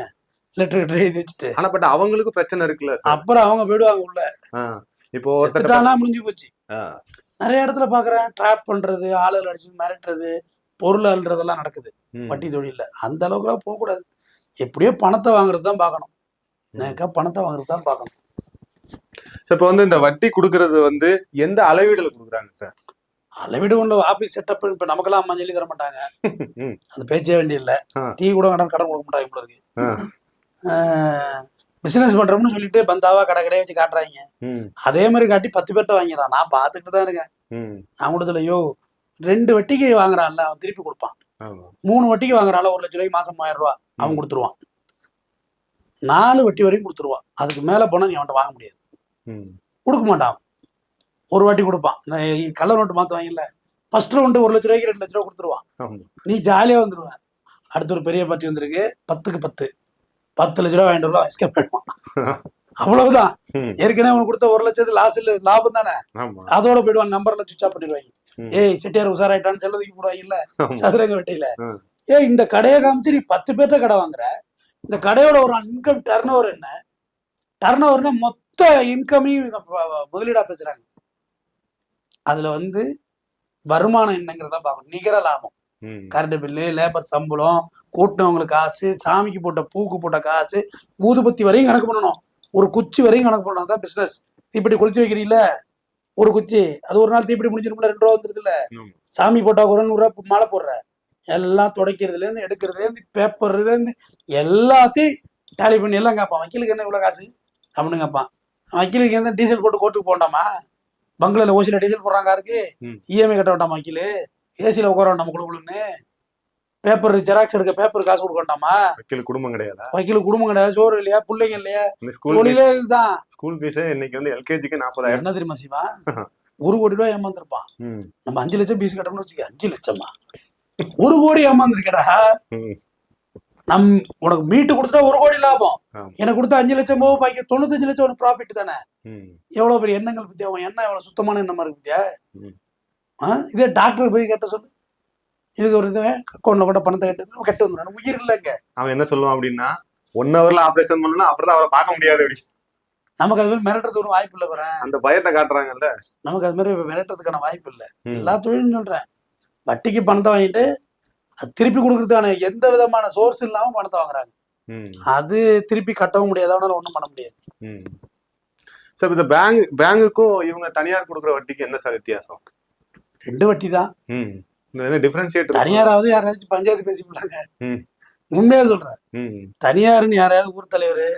லெட்டர் எழுதி வச்சுட்டு. ஆனா பட் அவங்களுக்கு பிரச்சனை இருக்குல்ல, அப்புறம் அவங்க போயிடுவாங்க உள்ள. இப்போ முடிஞ்சு போச்சு. நிறைய இடத்துல பாக்குறேன், ட்ராப் பண்றது, ஆளுகள் அடிச்சு மிரட்டுறது, பொருள் அல்றதெல்லாம் நடக்குது வட்டி தொழில. அந்த அளவுக்கு எல்லாம் போக கூடாது. எப்படியோ பணத்தை வாங்குறது தான் பார்க்கணும், பணத்தை வாங்குறது தான் பார்க்கணும். இப்ப வந்து இந்த வட்டி கொடுக்கறது வந்து எந்த அளவீடுல கொடுக்குறாங்க சார்? அளவீடு உள்ள ஆபீஸ் செட்டப். இப்ப நமக்கெல்லாம் அம்மா சொல்லி தர மாட்டாங்க, அந்த பேச்சே வேண்டிய இல்ல. டீ கூட கடன் கொடுக்க மாட்டாங்க இவ்வளவு இருக்கு. பிசினஸ் பண்றோம்னு சொல்லிட்டு பந்தாவா கடையே வச்சு காட்டுறாங்க. அதே மாதிரி காட்டி 10 பேர்ட்ட வாங்கிறான். நான் பாத்துக்கிட்டு தான் இருக்கேன். நான் கூட சொல்லையோ 2 வட்டிக்கு வாங்குறான்ல அவன் திருப்பி கொடுப்பான், 3 வட்டிக்கு வாங்குறான்ல 1 லட்ச ரூபாய்க்கு மாசம் 3000 ரூபாய் அவன் கொடுத்துருவான், 4 வட்டி வரைக்கும் கொடுத்துருவான். அதுக்கு மேல போனா நீ அவன்கிட்ட வாங்க முடியாது, கொடுக்க மாட்டான். ஒரு வாட்டி கொடுப்பான். கள்ள நோட்டு மாத்துவாங்கல்ல, ஃபர்ஸ்ட் ரவுண்டு 1 லட்ச ரூபாய்க்கு 2 லட்ச ரூபா கொடுத்துருவான். நீ ஜாலியா வந்துருவேன். அடுத்து ஒரு பெரிய பார்ட்டி வந்திருக்கு, 10க்கு 10 லட்ச ரூபா வாங்கிட்டு வரலாம், எஸ்கேப் ஆயிடுவான். அவ்வளவுதான். ஏற்கனவே உனக்கு கொடுத்த 1 லட்சத்து லாபம் தானே, அதோட போயிடுவான். நம்பர்ல சுவிட்ச் ஆஃப் பண்ணிடுவாங்க. ஏய் செட்டியார் உசாராயிட்டான்னு செல்லதுக்கு போடுவாங்க இல்ல சதுரங்க வெட்டையில. இந்த கடையை காமிச்சு நீ 10 பேர்ட்ட கடை வாங்குற, இந்த கடையோட ஒரு இன்கம் டர்ன் ஓவர் என்ன? டர்ன் ஓவர்னா மொத்த இன்கமையும் முதலீடா பேசுறாங்க. அதுல வந்து வருமானம் என்னங்கிறத பார்க்கணும், நிகர லாபம். கரண்ட் பில்லு, லேபர் சம்பளம், கூட்டினவங்களுக்கு காசு, சாமிக்கு போட்ட பூக்கு போட்ட காசு, ஊதுபத்தி வரையும் கணக்கு பண்ணணும், ஒரு குச்சி வரையும் கணக்கு பண்ணணும். தான் பிசினஸ். தீப்பெட்டி கொளுத்தி வைக்கிறீல்ல, ஒரு குச்சி, அது ஒரு நாள் தீப்பெட்டி முடிஞ்சிருக்கும்ல, 2 ரூபா வந்துருதுல்ல. சாமி போட்டா ஒரு 100 ரூபா மாலை போடுற, எல்லாம் துடைக்கிறதுல இருந்து எடுக்கிறதுல இருந்து பேப்பர்ல இருந்து எல்லாத்தையும் டேலி பண்ணி எல்லாம் கேட்பான். வக்கீலுக்கு என்ன இவ்வளவு காசு அப்படின்னு கேட்பான். வக்கீலுக்கு எந்த டீசல் போட்டு கோர்ட்டுக்கு போண்டாமா, பங்களால ஓசில டீசல் போடுறாங்க, இருக்கு இஎம்ஐ கட்ட வேண்டாமா, வக்கீலு ஏசியில உட்கார வேண்டாமா, குழுன்னு பேப்பர் ஜெராக்ஸ் எடுக்க பேப்பர் காசு கொடுக்க வேண்டாமா, வக்கீலுக்கு குடும்பம் கிடையாது, சோறு இல்லையா, பிள்ளைங்க இல்லையா, தொழிலே இதுதான். ஸ்கூல் ஃபீஸ் இன்னைக்கு வந்து எல்கேஜிக்கு 40,000. என்ன தெரியுமா சிவா, 1 கோடி ரூபாய் ஏமாந்துருப்பான். நம்ம 5 லட்சம் ஃபீஸ் கட்டணும்னு வச்சுக்க, 5 லட்சமா 1 கோடி ஏமாந்துருக்கடா. உனக்கு மீட்டு கொடுத்தா 1 கோடி லாபம், எனக்கு கொடுத்தா 5 லட்சம் போக பாக்கி 95 லட்சம் ஒரு ப்ராஃபிட் தானே. எவ்வளவு பெரிய எண்ணங்கள் பத்தியா, அவன் என்ன எவ்வளவு சுத்தமான எண்ணமா இருக்கு பத்தியா. இதே டாக்டர் போய் கேட்ட சொல்லு, இதுக்கு ஒரு இது அக்கௌண்ட்ல கூட பணத்தை கட்டு வந்துடும், உயிர் இல்லைங்க. அவன் என்ன சொல்லுவான் அப்படின்னா, 1 ஹவர்ல ஆபரேஷன் பண்ணா அப்புறம் அவரை பார்க்க முடியாது அப்படி. நமக்கு அது மாதிரி மிரட்டுறதுக்கு ஒரு வாய்ப்பு இல்லை. வரேன் அந்த பயத்தை காட்டுறாங்கல்ல, நமக்கு அது மாதிரி மிரட்டுறதுக்கான வாய்ப்பு இல்லை. எல்லா தொழிலும் சொல்றேன், வட்டிக்கு பணத்தை வாங்கிட்டு அது திருப்பி கொடுக்கறதுக்கான எந்த விதமான சோர்ஸ் இல்லாம பணத்தை வாங்குறாங்க. அது திருப்பி கட்டவும் முடியாது, அவனால ஒண்ணும் பண்ண முடியாது. சார், இந்த பேங்குக்கும் இவங்க தனியார் கொடுக்குற வட்டிக்கு என்ன சார் வித்தியாசம்? 2 வட்டி தான். தனியாராவது யாராச்சும் பஞ்சாயத்து பேசி போட்டாங்க, உண்மையா சொல்றேன். தனியாருன்னு யாரையாவது ஊர் தலைவர்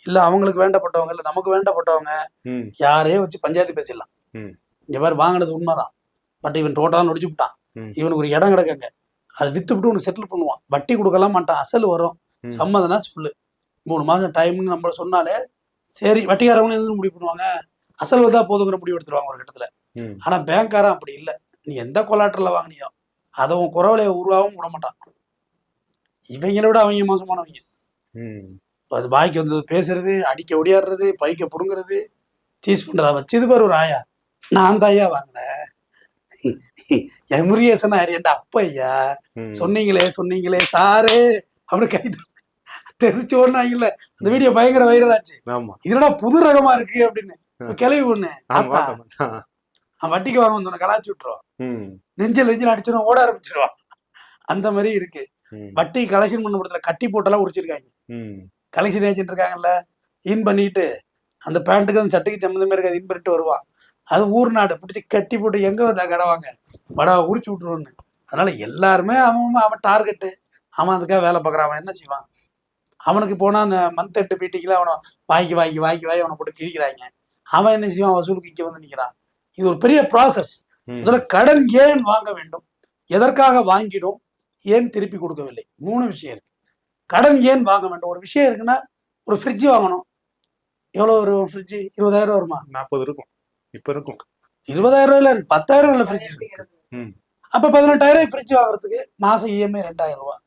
இல்ல அவங்களுக்கு வேண்டப்பட்டவங்க இல்ல நமக்கு வேண்டப்பட்டவங்க யாரையும் வச்சு பஞ்சாயத்து பேசிடலாம். இங்க மாதிரி வாங்கினது உண்மைதான், பட் இவன் டோட்டலா நொடிச்சு விட்டான், இவனுக்கு ஒரு இடம் கிடக்குங்க, அதை வித்து விட்டு ஒன்று செட்டில் பண்ணுவான், வட்டி கொடுக்கலாம் மாட்டான், அசல் வரும், சம்மதனா சொல்லு, 3 மாசம் டைம்னு நம்மள சொன்னாலே சரி, வட்டிக்காரவங்க இருந்து முடிவு பண்ணுவாங்க, அசல் வந்தா போதுங்கிற முடிவு எடுத்துருவாங்க ஒரு கட்டத்துல. ஆனா பேங்க்காரன் அப்படி இல்லை, நீ எந்த கொலாட்டர்ல வாங்கினியோ அதை உன் குறவலையை உருவாகவும் விட மாட்டான். இவங்களை விட அவங்க மோசமானவங்க. அது பாய்க்கு வந்து பேசுறது, அடிக்க ஒடியாடுறது, பைக்க புடுங்கிறது, சீஸ் பண்றதா வச்சது பாரு ஒரு ஆயா. நான் தான் ஐயா வாங்கினேன், என் முருகேசனா என்ட அப்பா ஐயா, சொன்னீங்களே சாரு அவனு கை தெரிச்சு ஒண்ணாங்கல்ல. அந்த வீடியோ பயங்கர வைரல் ஆச்சு. இதனடா புது ரகமா இருக்கு அப்படின்னு கிளவி ஒண்ணு ஆத்தா அவன் வட்டிக்கு வாங்க வந்து கலாச்சி விட்டுருவான், நெஞ்சல் அடிச்சிடும், ஓட ஆரம்பிச்சிருவான். அந்த மாதிரி இருக்கு. வட்டி கலெக்ஷன் பண்ண படத்துல கட்டி போட்டெல்லாம் உடிச்சிருக்காங்க. கலெக்ஷன் ஏஜென்ட் இருக்காங்கல்ல, இன் பண்ணிட்டு அந்த பேண்ட்டுக்கு அந்த சட்டைக்கு சம்மந்தமே இருக்காது, இன் பண்ணிட்டு வருவான். அது ஊர் நாடு பிடிச்சி கட்டி போட்டு எங்க வந்தா கடவாங்க வடவை உரிச்சு விட்டுருவோன்னு. அதனால எல்லாருமே அவன் டார்கெட்டு, அவன் அதுக்காக வேலை பார்க்குறான். அவன் என்ன செய்வான், அவனுக்கு போனா அந்த மந்த் எண்டு மீட்டிங்ல அவனை வாங்கி அவனை போட்டு கிழிக்கிறாங்க. அவன் என்ன செய்வான், வசூலுக்கு இங்க வந்து நிற்கிறான். இது ஒரு பெரிய ப்ராசஸ். முதல்ல கடன் ஏன் வாங்க வேண்டும், எதற்காக வாங்கிடும், ஏன் திருப்பி கொடுக்கவில்லை, 3 விஷயம் இருக்கு. கடன் ஏன் வாங்க வேண்டும், ஒரு விஷயம் இருக்குன்னா, ஒரு ஃப்ரிட்ஜ் வாங்கணும், எவ்வளவு ஒரு ஃப்ரிட்ஜ் 20,000 வருமா, 40 இருக்கும், இப்ப இருக்கும் 20,000 ரூபாயில இருக்கு, 10,000 உள்ள ஃப்ரிட்ஜ் இருக்கு. அப்ப 18,000 ஃப்ரிட்ஜ் வாங்குறதுக்கு மாசம் இஎம்ஐ 2,000 ரூபாய்,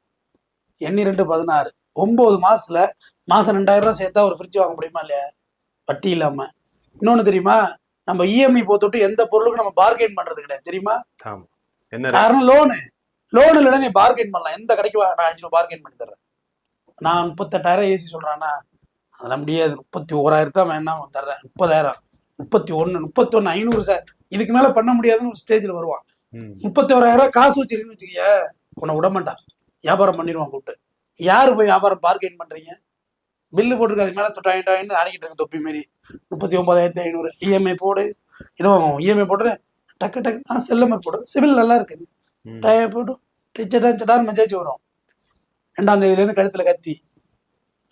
எண்ணி 2 16, 9 மாசத்துல மாசம் 2,000 ரூபாய் சேர்த்தா ஒரு ஃப்ரிட்ஜ் வாங்க முடியுமா இல்லையா, வட்டி இல்லாம. இன்னொன்னு தெரியுமா, நம்ம இஎம்ஐ போட்டுட்டு எந்த பொருளுக்கும் நம்ம பார்கெயின் பண்றது கிடையாது தெரியுமா. காரணம் லோனு இல்லைன்னா நீ பார்கெயின் பண்ணலாம். எந்த கடைக்கு நான் 5 ரூபா பார்கெயின் பண்ணி தர்றேன், நான் 38,000 ஏசி சொல்றானா, அதெல்லாம் முடியாது, 31,000 தான் வேணாம் தர்றேன், 30,000, 31, 500 சார், இதுக்கு மேல பண்ண முடியாதுன்னு ஒரு ஸ்டேஜ்ல வருவான். 31,000 காசு வச்சிருக்குன்னு வச்சுக்கிய, உன்னை விட மாட்டான், வியாபாரம் பண்ணிடுவான் கூப்பிட்டு. யாரு போய் வியாபாரம் பார்கெயின் பண்றீங்க, பில்லு போட்டுருக்கு, அதுக்கு மேல தொட்டாயின்னு ஆடிக்கிட்டு இருக்கு தொப்பி மாரி, 39,500 இஎம்ஐ போடு, இன்னும் இஎம்ஐ போட்டு டக்கு செல்ல மாதிரி போடு, சிவில் நல்லா இருக்குது, போட்டு டிச்சடான்னு மெசேஜ் வரும், 2ஆம் தேதியிலேருந்து கழுத்துல கத்தி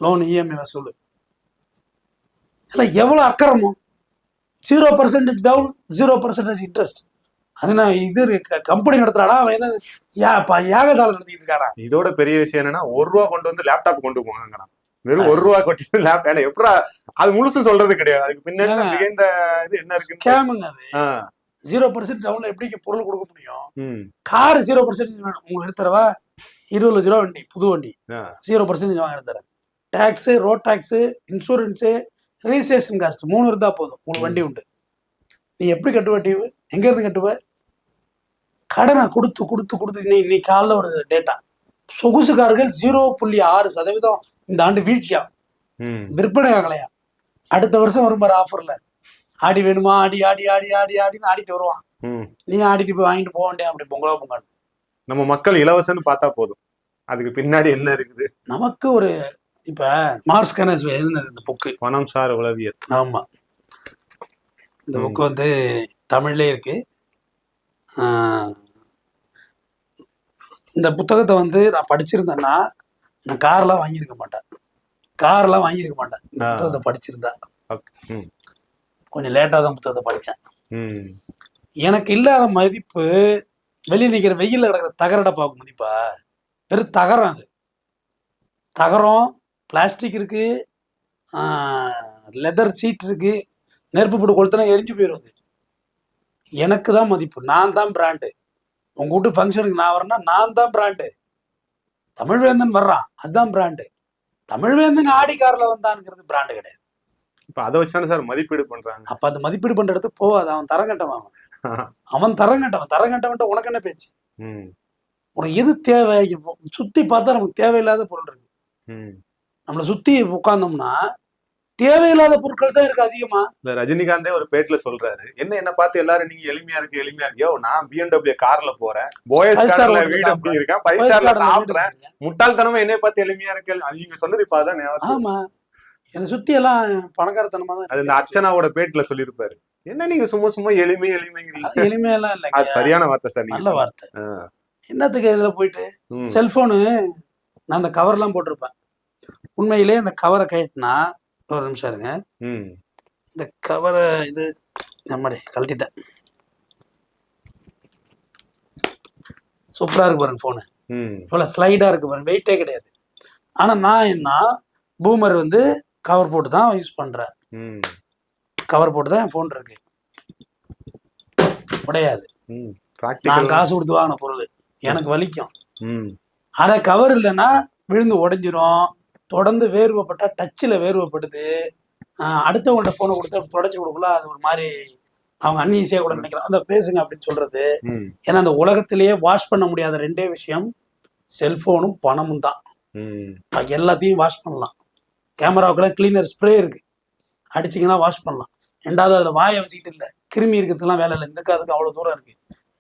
லோன் இஎம்ஐ வசூல். இல்லை எவ்வளோ அக்கிரமம், 0% டவுன் 0% இன்ட்ரெஸ்ட். அது நான் இது கம்பெனி நடத்துறானா, அவன் ஏதாவது யாகசாலை நடத்திட்டு இருக்கானா. இதோட பெரிய விஷயம் என்னன்னா, 1 ரூபா கொண்டு வந்து லேப்டாப் கொண்டு போவாங்க, வெறும் 1 ரூபா கொட்டி லேப்டாப் எப்படா, அது முழுசும் சொல்றது கிடையாது, அதுக்கு பின்னாடி இந்த இது என்ன இருக்கு, ஸ்கேமுங்க அது. 0% டவுன்ல எப்படி பொருள் கொடுக்க முடியும். கார் 0% உங்களுக்கு எடுத்துறவா, 20 லட்ச ரூபா வண்டி, புது வண்டி 0% வாங்க எடுத்துறேன். Tax, road tax, insurance, registration cost 3 இருந்தா போதும் உங்களுக்கு வண்டி உண்டு. நீ எப்படி கட்டுவ, டியூ எங்க இருந்து கட்டுவ, கடனை கொடுத்து நீ காலைல ஒரு டேட்டா, சொகுசுக்காரர்கள் 0.6% இந்த ஆண்டு வீழ்ச்சியா, விற்பனை ஆகலையா. அடுத்த வருஷம் வரும் பாரு ஆஃபர்ல, ஆடி வேணுமா, ஆடின்னு ஆடிட்டு வருவான். நீ ஆடிட்டு போய் வாங்கிட்டு போக வேண்டிய அப்படி பொங்கலா பொங்கல் நம்ம மக்கள் இலவசம்னு பார்த்தா போதும், அதுக்கு பின்னாடி என்ன இருக்குது? நமக்கு ஒரு இப்ப மார்ஸ் கனஸ் எழுதினது இந்த புக்கு பணம் சார் உளவியல். ஆமா, இந்த புக்கு வந்து தமிழ்லே இருக்கு. இந்த புத்தகத்தை வந்து நான் படிச்சிருந்தேன்னா நான் கார்லாம் வாங்கியிருக்க மாட்டேன். இந்த புத்தகத்தை படிச்சிருந்தா. கொஞ்சம் லேட்டாக தான் புத்தகத்தை படித்தேன். எனக்கு இல்லாத மதிப்பு வெளியே நிற்கிற வெயிலில் கிடக்கிற தகரடை பார்க்கும் மதிப்பா. வெறும் தகரம், அது தகரம், பிளாஸ்டிக் இருக்கு, லெதர் சீட் இருக்கு, நெருப்பு போட்டு கொளுத்தினா எரிஞ்சு போயிடும். அது எனக்கு தான் மதிப்பு. நான் தான் பிராண்டு. உங்க வீட்டு ஃபங்க்ஷனுக்கு நான் வரேன்னா நான் தான் பிராண்டு. தமிழ்வேந்தன் வர்றான், அதுதான் பிராண்டு. தமிழ்வேந்தன் ஆடி காரில் வந்தான்ங்கிறது பிராண்டு கிடையாது. இப்ப அதை வச்சுதானே சார் மதிப்பீடு பண்றாங்க. அப்ப அந்த மதிப்பீடு பண்ற இடத்துக்கு போவாது. அவன் தரங்கட்டவன், அவன் தரங்கட்டவன் உனக்கு என்ன பேச்சு? உனக்கு எது தேவை? சுத்தி பார்த்தா நமக்கு தேவையில்லாத பொருள் இருக்கு. நம்மளை சுத்தி உட்கார்ந்தோம்னா தேவையில்லாத பொருட்கள் தான் இருக்கு அதிகமா. இந்த ரஜினிகாந்தே ஒரு பேட்டில சொல்றாரு, என்ன பார்த்து எல்லாரும் நீங்க எளிமையா இருக்கியோ, நான் BMW கார்ல போறேன், போயஸ் கார்ல வீடு அப்படி இருக்கேன், 5 ஸ்டார்ல சாப்பிடுறேன், முட்டாள்தனமா என்னைய பார்த்து எளிமையா இருக்கு. அது நீங்க சொன்னது இப்பதான். ஆமா, என்னை சுத்தி எல்லாம் பணக்காரத்தனமா தான். அது இந்த அர்ச்சனாவோட பேட்டில சொல்லியிருப்பாரு. என்ன நீங்க சும்மா எளிமைங்கிறீங்க. எளிமையெல்லாம் இல்ல, அது சரியான வார்த்தை சார், நல்ல வார்த்தை. என்னத்துக்கு இதுல போயிட்டு செல்போனு நான் அந்த கவர் எல்லாம் போட்டிருப்பேன். உண்மையிலேயே அந்த கவரை கட்டினா, ஒரு நிமிஷம் இருங்க, இந்த கவரை இது நம்மடி கழட்டிட்டேன். சூப்பரா இருக்கு பாருங்க போனு, இவ்வளவு ஸ்லைடா இருக்கு பாருங்க, வெயிட்டே கிடையாது. ஆனா நான் என்ன பூமர் வந்து கவர் போட்டு தான் யூஸ் பண்றேன். கவர் போட்டு தான் என் போன் இருக்கு, உடையாது. நான் காசு கொடுத்து வாங்கின பொருள், எனக்கு வலிக்கும். ஆனா கவர் இல்லைன்னா விழுந்து உடைஞ்சிரும். தொடர்ந்து வேர்வைப்பட்டா டச்சில் வேர்வைப்படுது. அடுத்தவங்கள்ட்ட போனை கொடுத்து தொடச்சி கொடுக்கல, அது ஒரு மாதிரி அவங்க அன்ஈஸியாக கூட நினைக்கலாம். அந்த பேசுங்க அப்படின்னு சொல்றது. ஏன்னா அந்த உலகத்திலேயே வாஷ் பண்ண முடியாத 2 விஷயம் செல்போனும் பணமும் தான். எல்லாத்தையும் வாஷ் பண்ணலாம். கேமராவுக்கெல்லாம் கிளீனர் ஸ்ப்ரே இருக்கு, அடிச்சிங்கன்னா வாஷ் பண்ணலாம். 2வது அதில் வாயை வச்சுக்கிட்டு இல்லை, கிருமி இருக்கிறதுலாம் வேலை இல்லை. இந்த அதுக்கு அவ்வளோ தூரம் இருக்கு.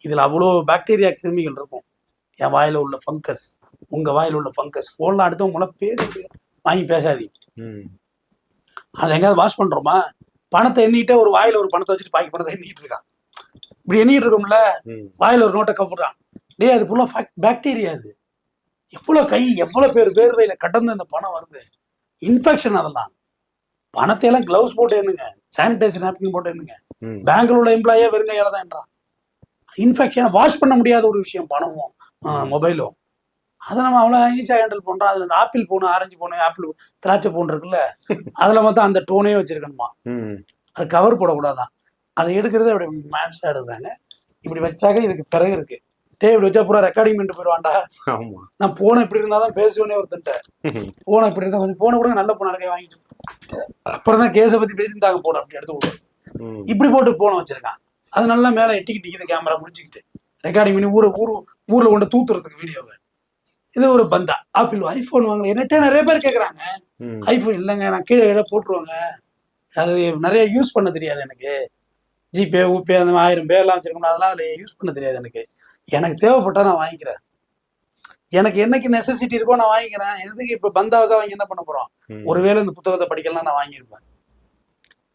இதில் அவ்வளோ பாக்டீரியா கிருமிகள் இருக்கும். என் வாயில் உள்ள ஃபங்கஸ், உங்க வாயில் உள்ள ஃபங்கஸ். ஃபோன்லாம் அடுத்தவங்கள பேசிட்டு வாங்கி பேசாதீங்க. அதை எங்கேயாவது வாஷ் பண்றோமா? பணத்தை எண்ணிட்டே ஒரு வாயில ஒரு பணத்தை வச்சுட்டு பாக்கி பணத்தை எண்ணிட்டு இருக்கான். இப்படி எண்ணிட்டு இருக்கோம்ல, வாயில ஒரு நோட்டை கப்புறான். டே, அது ஃபுல்லா பாக்டீரியா. அது எவ்வளவு பேர் வேர்வையில கடந்து அந்த பணம் வருது. இன்ஃபெக்ஷன். அதெல்லாம் பணத்தையெல்லாம் கிளவுஸ் போட்டு எண்ணுங்க, சானிடைசர் நாப்கின் போட்டு எண்ணுங்க. பேங்க்ல உள்ள எம்ப்ளாயே வெறுங்கையால தான் என்றான். இன்ஃபெக்ஷனை வாஷ் பண்ண முடியாத ஒரு விஷயம் பணமும் மொபைலும். அதை நம்ம அவ்வளோ ஈஸியாக ஹேண்டில் பண்ணுறோம். அதில் இந்த ஆப்பிள் போனு, ஆரஞ்சு போனு, ஆப்பிள் திராட்சை போன் இருக்குல்ல, அதில் மொத்தம் அந்த டோனே வச்சிருக்கணுமா. அது கவர் போடக்கூடாதான். அதை எடுக்கிறது அப்படி மேட்ச்ஸாக எடுக்கிறாங்க. இப்படி வச்சாக்க இதுக்கு பிறகு இருக்கு. இப்படி வச்சா பூரா ரெக்கார்டிங் பண்ணிட்டு போயிடுவான்டா. நான் போனை இப்படி இருந்தால் தான் பேசுவேனே ஒருத்தன்ட்ட. போனை இப்படி இருந்தால் கொஞ்சம் போனை கூட நல்ல போன இருக்கே வாங்கிட்டு அப்புறம் தான் கேஸை பற்றி பேசியிருந்தாங்க. போன அப்படி எடுத்து கொடுக்கும். இப்படி போட்டு போனை வச்சிருக்கான். அது நல்லா மேலே எட்டிக்கிட்டு நிற்கிது, கேமரா முடிச்சுக்கிட்டு ரெக்கார்டிங் பண்ணி ஊரில் கொண்டு தூத்துறதுக்கு வீடியோவை. இது ஒரு பந்தா. ஆப்பிள் ஐபோன் வாங்கல, என்னட்டே நிறைய பேர் கேட்குறாங்க. ஐபோன் இல்லைங்க, நான் கீழே போட்டுருவாங்க, அது நிறைய யூஸ் பண்ண தெரியாது எனக்கு. ஜிபே, ஊபே, அந்த 1000 பேர்லாம் வச்சிருக்கணும், அதெல்லாம் அதில் யூஸ் பண்ண தெரியாது எனக்கு. எனக்கு தேவைப்பட்டா நான் வாங்கிக்கிறேன். எனக்கு என்னைக்கு நெசசிட்டி இருக்கோ நான் வாங்கிக்கிறேன். எதுக்கு இப்போ பந்தாவுக்காக வாங்கி என்ன பண்ண போகிறோம்? ஒருவேளை இந்த புத்தகத்தை படிக்கலாம் நான் வாங்கியிருப்பேன்.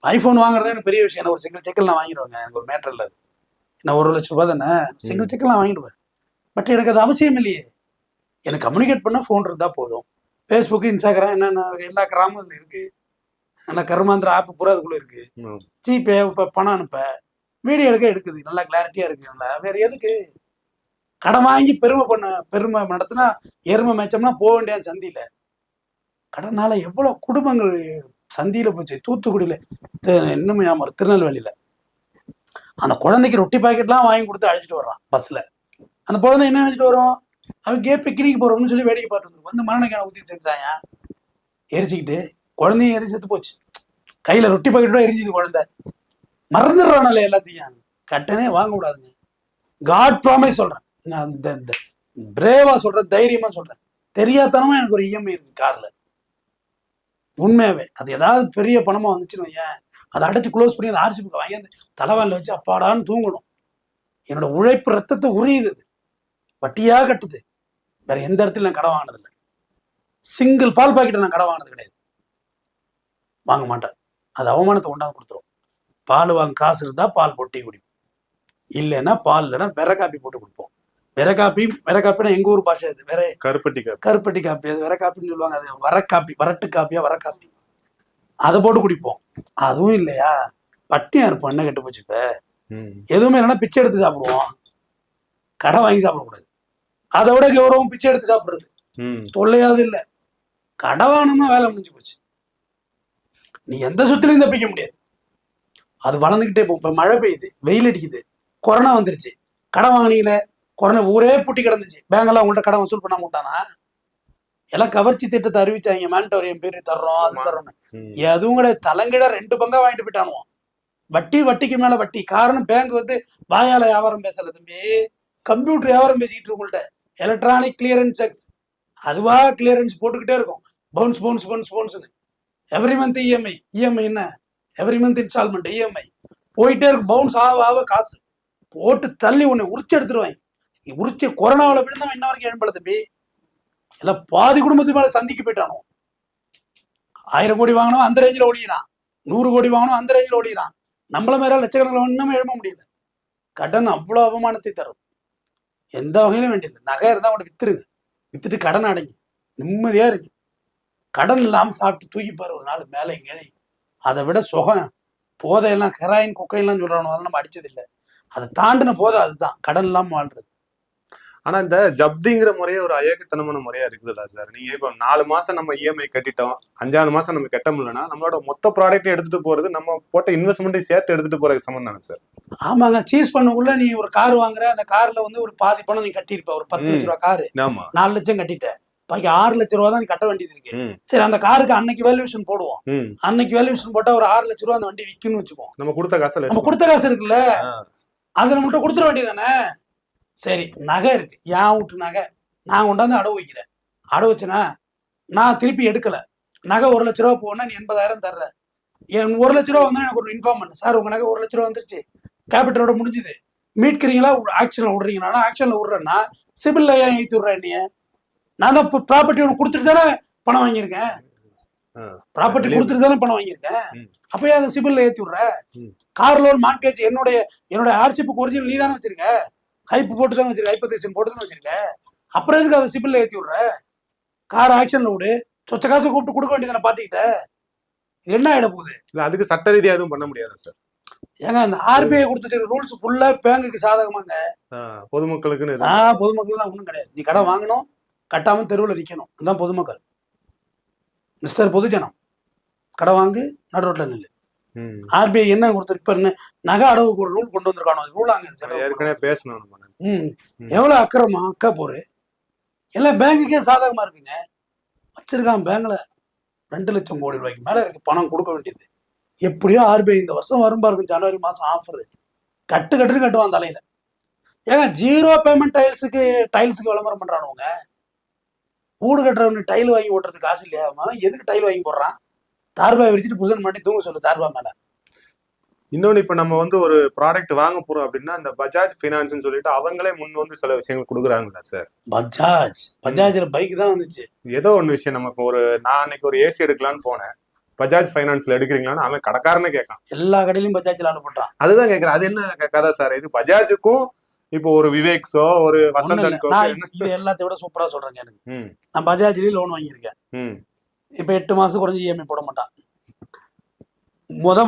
ஐபோன் வாங்குறதே எனக்கு பெரிய விஷயம். ஒரு சிங்கிள் செக்கில் நான் வாங்கிடுவேங்க. எனக்கு ஒரு மேட்டர் இல்லை. நான் 1 லட்ச ரூபாய் தானே, சிங்கிள் செக்கில் நான் வாங்கிடுவேன். பட் எனக்கு அது அவசியம் இல்லையே. எனக்கு கம்யூனிகேட் பண்ண ஃபோன் இருந்தால் போதும். ஃபேஸ்புக்கு, இன்ஸ்டாகிராம், என்னென்ன எல்லா கிராமம் அதில் இருக்கு. நல்லா கருமாந்திர ஆப்பு பூரா அதுக்குள்ளே இருக்கு. ஜிபே, இப்போ பணம் அனுப்ப, வீடியோ எடுக்குது, நல்லா கிளாரிட்டியாக இருக்கு. நல்லா வேற எதுக்கு கடன் வாங்கி பெருமை நடத்தினா எருமை மேய்ச்சோம்னா போக வேண்டிய சந்தியில. கடனால எவ்வளோ குடும்பங்கள் சந்தியில போச்சு. தூத்துக்குடியில, இன்னும் ஞாபகம், திருநெல்வேலியில அந்த குழந்தைக்கு ரொட்டி பாக்கெட்லாம் வாங்கி கொடுத்து அழைச்சிட்டு வர்றான் பஸ்ல. அந்த குழந்தை என்ன நினைச்சிட்டு வரும்? அவங்க பிக்னிக் போறோம்னு சொல்லி வேடிக்கை பார்த்து வந்து மரணக்கான ஊற்றி சேர்த்துறாங்க. எரிச்சுக்கிட்டு குழந்தையும் எரிச்சு போச்சு. கையில ரொட்டி பாக்கெட்டோட எரிஞ்சுது குழந்தை. மறந்துடுறானல எல்லாத்தையும். கட்டனே வாங்க கூடாதுங்க. காட் ப்ராமிஸ் சொல்றேன், நான் இந்த பிரேவா சொல்றேன், தைரியமா சொல்றேன். தெரியாதனமா எனக்கு ஒரு இஎம்ஐ இருக்கு கார்ல. உண்மையாவே அது ஏதாவது பெரிய பணமா வந்துச்சுன்னு வையேன், அதை அடைச்சு க்ளோஸ் பண்ணி அந்த ஆர்சி புக்கை வாங்கி அந்த தலைவானில் வச்சு அப்பாடான்னு தூங்கணும். என்னோட உழைப்பு ரத்தத்தை உரியுது. வட்டியா கட்டுது. வேற எந்த இடத்துல நான் கடன் வாங்கினது இல்லை. சிங்கிள் பால் பாக்கெட்டை நான் கடன் வாங்கினது கிடையாது. வாங்க மாட்டேன். அது அவமானத்தை கொண்டாந்து கொடுத்துரும். பால் வாங்க காசு இருந்தா பால் போட்டி குடிப்போம், இல்லைன்னா பால் இல்லைன்னா வெற காப்பி போட்டு கொடுப்போம். வெற காப்பினா எங்க ஊர் பாஷை அது வேற. கருப்பட்டி காப்பி அது வெற காப்பின்னு சொல்லுவாங்க. அது வரக்காப்பி, வரட்டு காப்பியா வரக்காப்பி, அதை போட்டு குடிப்போம். அதுவும் இல்லையா பட்டியா இருப்போம். என்ன கெட்டு போச்சு இப்ப? எதுவுமே இல்லைன்னா பிச்சை எடுத்து சாப்பிடுவோம். கடை வாங்கி சாப்பிடக்கூடாது. அதை விட கௌரவம் பிச்சை எடுத்து சாப்பிடுறது. தொல்லையாவது இல்லை. கடை வாங்கணும்னா வேலை முடிஞ்சு போச்சு. நீ எந்த சுத்திலையும் தப்பிக்க முடியாது. அது வளர்ந்துக்கிட்டே போகும். இப்ப மழை பெய்யுது, வெயில் அடிக்குது, கொரோனா வந்துருச்சு. கடன் வாங்கினீங்களே, கொரோனா ஊரே பூட்டி கிடந்துச்சு. பேங்கெல்லாம் உங்கள்கிட்ட கடன் வசூல் பண்ண மாட்டானா? எல்லாம் கவர்ச்சி திட்டத்தை அறிவிச்சாங்க. மேண்டோரியம் பேரு தர்றோம், அது தர்றோம்னு. எதுவும் கூட தலைங்கிட 2 பங்கா வாங்கிட்டு போயிட்டானுவோம். வட்டிக்கு மேல வட்டி. காரணம் பேங்க் வந்து வாயால வியாபாரம் பேசல தம்பி, கம்ப்யூட்டர் வியாபாரம் பேசிக்கிட்டு உங்கள்கிட்ட. எலக்ட்ரானிக் கிளியரன்ஸ் செக்ஸ் அதுவா கிளியரன்ஸ் போட்டுக்கிட்டே இருக்கும். பவுன்ஸ் பவுன்ஸ் பவுன்ஸ் பவுன்ஸ்னு. எவ்ரி மந்த் இஎம்ஐ என்ன, எவ்ரி மந்த் இன்ஸ்டால்மெண்ட் இஎம்ஐ போயிட்டே இருக்கும். பவுன்ஸ் ஆக காசு போட்டு தள்ளி உன்னை உரிச்சு எடுத்துருவாங்க. உரிச்சு கொரோனாவில் விழுந்தவன் இன்ன வரைக்கும் எழும்பல தம்பி. எல்லாம் பாதி குடும்பத்து மேல சந்திக்கு போயிட்டானோ. 1000 கோடி வாங்கணும் அந்த ரேஞ்சில் ஒழிகிறான், 100 கோடி வாங்கணும் அந்த ரேஞ்சில் ஒழிகிறான். நம்மள மேல லட்சக்கணக்கில் இன்னும் எழும்ப முடியல. கடன் அவ்வளோ அவமானத்தை தரும். எந்த வகையிலும் வேண்டியது. நகை இருந்தால் கூட வித்துருங்க, வித்துட்டு கடன் அடைங்க, நிம்மதியா இருக்கு. கடன் இல்லாமல் சாப்பிட்டு தூக்கிப்பாரு ஒரு நாள் மேலே இங்கே. அதை விட சுகம் போதையெல்லாம் ஹெராயின் கொக்கையெல்லாம் சொல்றானோ, அதெல்லாம் நம்ம அடிச்சது இல்லை. அதை தாண்டின போதை அதுதான் கடன் இல்லாமல் வாழ்றது. ஆனா இந்த ஜப்திங்கிற முறையே ஒரு அயோக்கியத்தனமான முறையா இருக்குதுல்ல சார்? நீங்க இப்ப 4 மாசம் நம்ம இஎம்ஐ கட்டிட்டோம், 5வது மாசம் நம்ம கட்ட முடியலன்னா நம்மளோட மொத்த ப்ராடக்ட் எடுத்துட்டு போறது, நம்ம போட்ட இன்வெஸ்ட்மெண்ட்டையும் சேர்த்து எடுத்துட்டு போறதுக்கு சமம் தானே சார்? ஆமாங்க. சீஸ் பண்ணக்குள்ள நீ ஒரு கார் வாங்குற, அந்த கார்ல வந்து ஒரு பாதி பணம் நீ கட்டியிருப்ப. ஒரு 10 லட்ச ரூபா காரு, 4 லட்சம் கட்டிட்ட, பாக்கி 6 லட்ச ரூபா தான் நீ கட்ட வேண்டியது இருக்கு. சரி, அந்த காருக்கு அன்னைக்கு வேல்யூஷன் போடுவோம். அன்னைக்கு வேல்யூஷன் போட்டா ஒரு 6 லட்ச ரூபா அந்த வண்டி விற்குன்னு வச்சுக்கோம். நம்ம கொடுத்த காசு இருக்குல்ல, அதுல மட்டும் கொடுத்துட வேண்டியதானே. சரி, நகை இருக்கு, என் வீட்டு நகை நான் கொண்டாந்து அடவு வைக்கிறேன். அடவு வச்சுனா நான் திருப்பி எடுக்கல, நகை 1 லட்ச ரூபா போனா நீ 80,000 தர்ற. என் 1 லட்ச ரூபா வந்தா எனக்கு ஒரு இன்ஃபார்ம் பண்ணு. சார் உங்க நகை 1 லட்ச ரூபா வந்துருச்சு, கேபிட்டலோட முடிஞ்சுது, மீட்கிறீங்களா ஆக்ஷன்ல விடுறீங்களா? ஆக்ஷன்ல விடுறேன்னா சிபில்ல ஏன் ஏற்றி விடுறேன்? நீ நான் தான் ப்ராப்பர்ட்டி ஒன்று கொடுத்துட்டு தானே பணம் வாங்கியிருக்கேன். ப்ராப்பர்ட்டி கொடுத்துட்டு தானே பணம் வாங்கியிருக்கேன். அப்பயே அதை சிபில்ல ஏற்றி விடுற. கார் லோன் மார்க்கேஜ் என்னோட ஆர்சிப்புக்கு ஒரிஜினல் நீ தானே வச்சிருக்க, ஹைப் போட்டு தானே வச்சிருக்க, ஹைப்போதேஷன் போட்டு தானே வச்சிருக்க. அப்புறம் எதுக்கு அதை சிபில்ல ஏற்றி விடுற? கார் ஆக்ஷன்ல விடு, சொச்ச காசு கூப்பிட்டு கொடுக்க வேண்டியதானே பாட்டிக்கிட்ட. இது என்ன ஆயிட போகுது? அதுக்கு சட்ட ரீதியாக எதுவும் பண்ண முடியாது சார். ஏங்க அந்த ஆர்பிஐ கொடுத்து ரூல்ஸ் ஃபுல்லா பேங்குக்கு சாதகமாங்க. பொதுமக்களுக்கு பொதுமக்கள் ஒன்றும் கிடையாது. நீ கடன் வாங்கணும், கட்டாம தெருவில் நிற்கணும், அதுதான் பொதுமக்கள். மிஸ்டர் பொதுஜனம், கடன் வாங்கு, நடு ரோட்ல நில்லு. ஆர்பிஐ என்ன கொடுத்து இப்ப நகை அடவுக்கு ஒரு ரூல் கொண்டு வந்திருக்கானோ, ரூல் ஏற்கனவே பேசணும். எவ்வளவு அக்கிரமா அக்கா போரு. எல்லாம் பேங்குக்கே சாதகமா இருக்குங்க. வச்சிருக்கான் பேங்க்ல 2 லட்சம் கோடி ரூபாய்க்கு மேல இருக்கு பணம் கொடுக்க வேண்டியது. எப்படியோ ஆர்பிஐ இந்த வருஷம் வரும்பா இருக்கும், ஜனவரி மாசம் ஆஃபர் கட்டுன்னு கட்டுவான் தலையில. ஏங்க 0 பேமெண்ட் டைல்ஸுக்கு விளம்பரம் பண்றானுங்க. வீடு கட்டுறவனு டைல் வாங்கி ஓட்டுறதுக்கு காசு இல்லையா? எதுக்கு டைல் வாங்கி போடுறான்? தார்பாய் விரிச்சிட்டு புதுசன் மாட்டி தூங்க சொல்லு தார்பா மேல. இன்னொன்னு, இப்ப நம்ம வந்து ஒரு ப்ராடக்ட் வாங்க போறோம் அப்படின்னா அந்த பஜாஜ் பைனான்ஸ் சொல்லிட்டு அவங்களே முன் வந்து சில விஷயங்கள் கொடுக்குறாங்களா சார்? பஜாஜ்ல பைக் தான் வந்துச்சு. ஏதோ ஒன்று விஷயம், நமக்கு நான் அன்னைக்கு ஒரு ஏசி எடுக்கலான்னு போனேன், பஜாஜ் பைனான்ஸ்ல எடுக்கிறீங்களான்னு அவன் கடைக்காரனே கேட்கான். எல்லா கடையிலும் பஜாஜ்ல அனுப்பிட்டான். அதுதான் கேட்கறேன், அது என்ன கதை சார்? இது பஜாஜுக்கும் இப்போ ஒரு விவேக்ஸோ ஒரு வசந்தன்கோ இது எல்லாத்தையும் விட சூப்பரா சொல்றேங்க. எனக்கு நான் பஜாஜ்லயும் லோன் வாங்கியிருக்கேன். இப்ப 8 மாசம் குறைஞ்சி இஎம்ஐ போட மாட்டான்.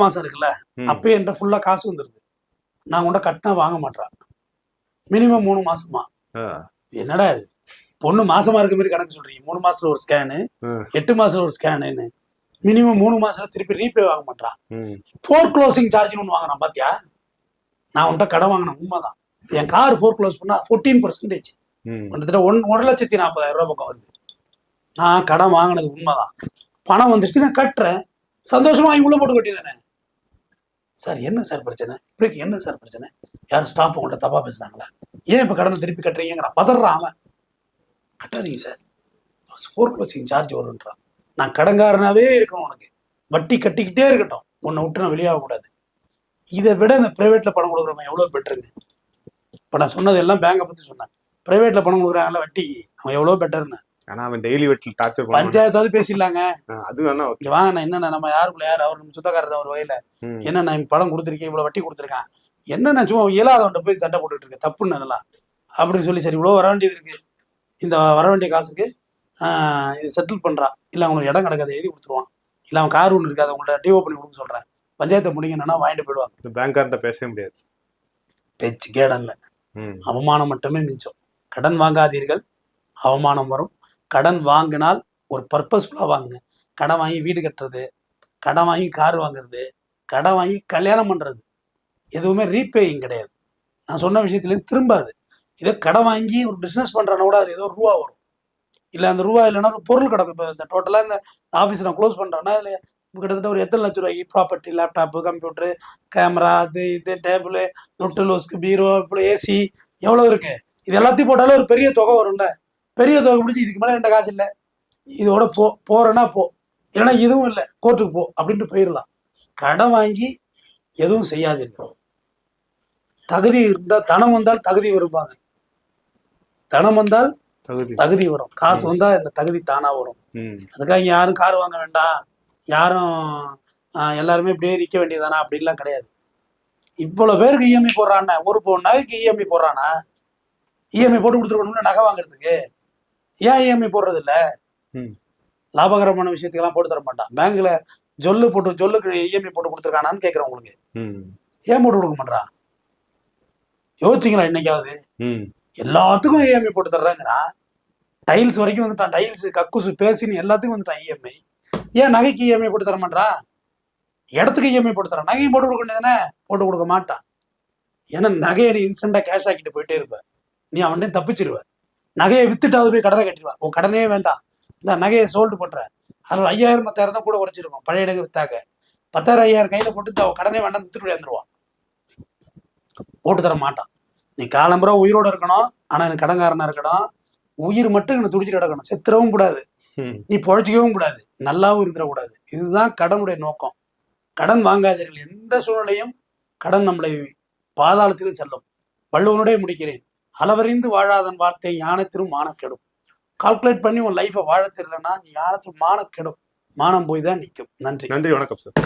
மாசம் இருக்குல்ல, அப்பயே என்கிட்ட ஃபுல்லா காசு வந்துருது. நான் கொண்ட கட்டினா வாங்க மாட்டான். மினிமம் 3 மாசமா. என்னடா இது, பொண்ணு மாசமா இருக்க மாதிரி கணக்கு சொல்றீங்க. 3 மாசத்துல ஒரு ஸ்கேனு, 8 மாசத்துல ஒரு ஸ்கேனு, மினிமம் 3 மாசத்துல திருப்பி ரீபே வாங்க மாட்டான். ஃபோர் க்ளோசிங் சார்ஜ்னு ஒன்று வாங்கினான். பாத்தியா, நான் உன்கிட்ட கடை வாங்கினேன் உண்மைதான். என் கார் ஃபோர் க்ளோஸ் பண்ணா 14%, கிட்டத்தட்ட 1,40,40,000 ரூபாய் பக்கம் வருது. நான் கடன் வாங்கினது உண்மைதான். பணம் வந்துருச்சு, நான் கட்டுறேன், சந்தோஷமா வாங்கி உள்ள போட்டு கட்டியதானே. சார் என்ன சார் பிரச்சனை? இப்படி என்ன சார் பிரச்சனை? யாரும் ஸ்டாஃப் உங்கள்கிட்ட தப்பா பேசுனாங்களா? ஏன் இப்ப கடனை திருப்பி கட்டுறீங்கிற பதறான் அவன். கட்டாதீங்க சார், ஃபோர் க்ளோசிங் சார்ஜ் வருன்றான். நான் கடன்காரனாவே இருக்கணும், உனக்கு வட்டி கட்டிக்கிட்டே இருக்கட்டும், உன்னை விட்டு நான் வெளியாக கூடாது. இதை விட இந்த பிரைவேட்ல பணம் கொடுக்குறவங்க எவ்வளவு பெட்டருங்க. இப்ப நான் சொன்னது எல்லாம் பேங்கை பத்தி சொன்னேன். பிரைவேட்ல பணம் கொடுக்குறாங்கல்ல வட்டிக்கு, அவன் எவ்வளவு பெட்டர்னு. ஆனா அவன் டெய்லி வெட்டில் டார்ச்சர் பண்ணுவான். பஞ்சாயத்தாவது பேசிடலாங்க. அது வேணா ஓகே. இங்க வாங்க, என்னென்ன நம்ம யாருக்குள்ள யார், அவர் நம்ம சுத்தக்காரர் ஒரு வகையில என்ன நான் பணம் கொடுத்துருக்கேன், இவ்வளவு வட்டி கொடுத்துருக்கேன், என்ன சும்மா இயலாதவன்ட்ட போய் தட்டை போட்டுட்டு இருக்கேன், தப்புன்னு அதெல்லாம் அப்படின்னு சொல்லி, சரி இவ்வளோ வர வேண்டியது இருக்கு, இந்த வர வேண்டிய காசுக்கு இது செட்டில் பண்றான், இல்லை அவங்களுக்கு இடம் கிடக்காத எழுதி கொடுத்துருவான், இல்லை அவன் கார் ஒன்று இருக்காது அவங்கள்ட்ட டிஓ பண்ணி கொடுக்க சொல்றேன், பஞ்சாயத்தை முடிங்கன்னா வாங்கிட்டு போயிடுவாங்க. பேங்க்கார்ட்ட பேசவே முடியாது, பேச்சு கேடன்ல அவமானம் மட்டுமே மிஞ்சம். கடன் வாங்காதீர்கள், அவமானம் வரும். கடன் வாங்கினால் ஒரு பர்பஸ்ஃபுல்லாக வாங்குங்க. கடன் வாங்கி வீடு கட்டுறது, கடன் வாங்கி கார் வாங்குறது, கடன் வாங்கி கல்யாணம் பண்ணுறது எதுவுமே ரீபேயிங் கிடையாது. நான் சொன்ன விஷயத்துலேருந்து திரும்பாது. இதே கடன் வாங்கி ஒரு பிஸ்னஸ் பண்ணுறனா கூட அது ஏதோ ரூபா வரும், இல்லை அந்த ரூபா இல்லைன்னா ஒரு பொருள் கிடக்கும். இப்போ இந்த டோட்டலாக இந்த ஆஃபீஸ் நான் க்ளோஸ் பண்ணுறேன்னா அதில் கிட்டத்தட்ட ஒரு எத்தனை லட்ச ரூபாய்க்கு ப்ராப்பர்ட்டி, லேப்டாப்பு, கம்ப்யூட்டரு, கேமரா, அது இது, டேபிள், நொட்டு லோஸ்க்கு, பீரோ, இப்போ ஏசி, எவ்வளோ இருக்கு. இது எல்லாத்தையும் போட்டாலும் ஒரு பெரிய தொகை வரும்ல. பெரிய தொகை பிடிச்சி இதுக்கு மேலே என்கிட்ட காசு இல்லை, இதோட போறேன்னா போ, இல்லைன்னா இதுவும் இல்லை கோர்ட்டுக்கு போ அப்படின்ட்டு போயிடலாம். கடன் வாங்கி எதுவும் செய்யாதீர்கள். தகுதி இருந்தால் தனம் வந்தால் தகுதி வருவாங்க, தனம் வந்தால் தகுதி வரும், காசு வந்தா இந்த தகுதி தானா வரும். அதுக்காக இங்க யாரும் கார் வாங்க வேண்டாம், யாரும் எல்லாருமே இப்படியே நிற்க வேண்டியதானா அப்படின்லாம் கிடையாது. இவ்வளவு பேருக்கு இஎம்ஐ போடுறான்னா, ஒரு நகைக்கு இஎம்ஐ போடுறானா, இஎம்ஐ போட்டு கொடுத்துருக்கணும்ல நகை வாங்குறதுக்கு, ஏன் இஎம்ஐ போடுறது இல்லை? லாபகரமான விஷயத்துக்கெல்லாம் போட்டு தர மாட்டான். பேங்க்ல ஜொல்லுக்கு இஎம்ஐ போட்டு கொடுத்துருக்கானான்னு கேட்குறேன் உங்களுக்கு, ஏன் போட்டு கொடுக்க மாட்டான்? யோசிச்சிங்களா இன்னைக்காவது? எல்லாத்துக்கும் இஎம்ஐ போட்டு தர்றாங்கிறான், டைல்ஸ் வரைக்கும் வந்துட்டான், டைல்ஸ் கக்குசு பேசின்னு எல்லாத்துக்கும் வந்துட்டான் இஎம்ஐ. ஏன் நகைக்கு இஎம்ஐ போட்டு தர மாட்டான்? இடத்துக்கு இஎம்ஐ போட்டு தரான், நகையும் போட்டு கொடுக்க வேண்டியதானே? போட்டு கொடுக்க மாட்டான். ஏன்னா நகையை நீ இன்ஸ்டண்டா கேஷ் ஆக்கிட்டு போயிட்டே இருப்ப, நீ அவன்கிட்ட தப்பிச்சிருவ. நகையை வித்துட்டாவது போய் கடனை கட்டிடுவா, உன் கடனே வேண்டாம், இந்த நகையை சோல்டு பண்ற, அதில் 5000 10,000 தான் கூட குறைச்சிருக்கும். பழைய இடங்க வித்தாக்க 10,000 5000 கையில போட்டு அவன் கடனே வேண்டாம் வித்துட்டு வந்துருவான், போட்டு தர மாட்டான். நீ காலம்புற உயிரோட இருக்கணும், ஆனா எனக்கு கடன்காரனா இருக்கணும், உயிர் மட்டும் எனக்கு துடிச்சிட்டு கிடக்கணும், செத்துறவும் கூடாது, நீ பொழைச்சிக்கவும் கூடாது, நல்லாவும் இருந்துடக்கூடாது. இதுதான் கடனுடைய நோக்கம். கடன் வாங்காதீர்கள், எந்த சூழ்நிலையும் கடன் நம்மளை பாதாளத்திலும் செல்லும். வள்ளுவனுடைய முடிக்கிறேன், அளவறிந்து வாழாதன் வார்த்தை ஞானத்திலும் மானக்கெடும். கால்குலேட் பண்ணி உன் லைஃபை வாழ தெரியலன்னா நீ ஞானத்திலும் மானக்கெடும், மானம் போய் தான் நிற்கும். நன்றி. நன்றி, வணக்கம் சார்.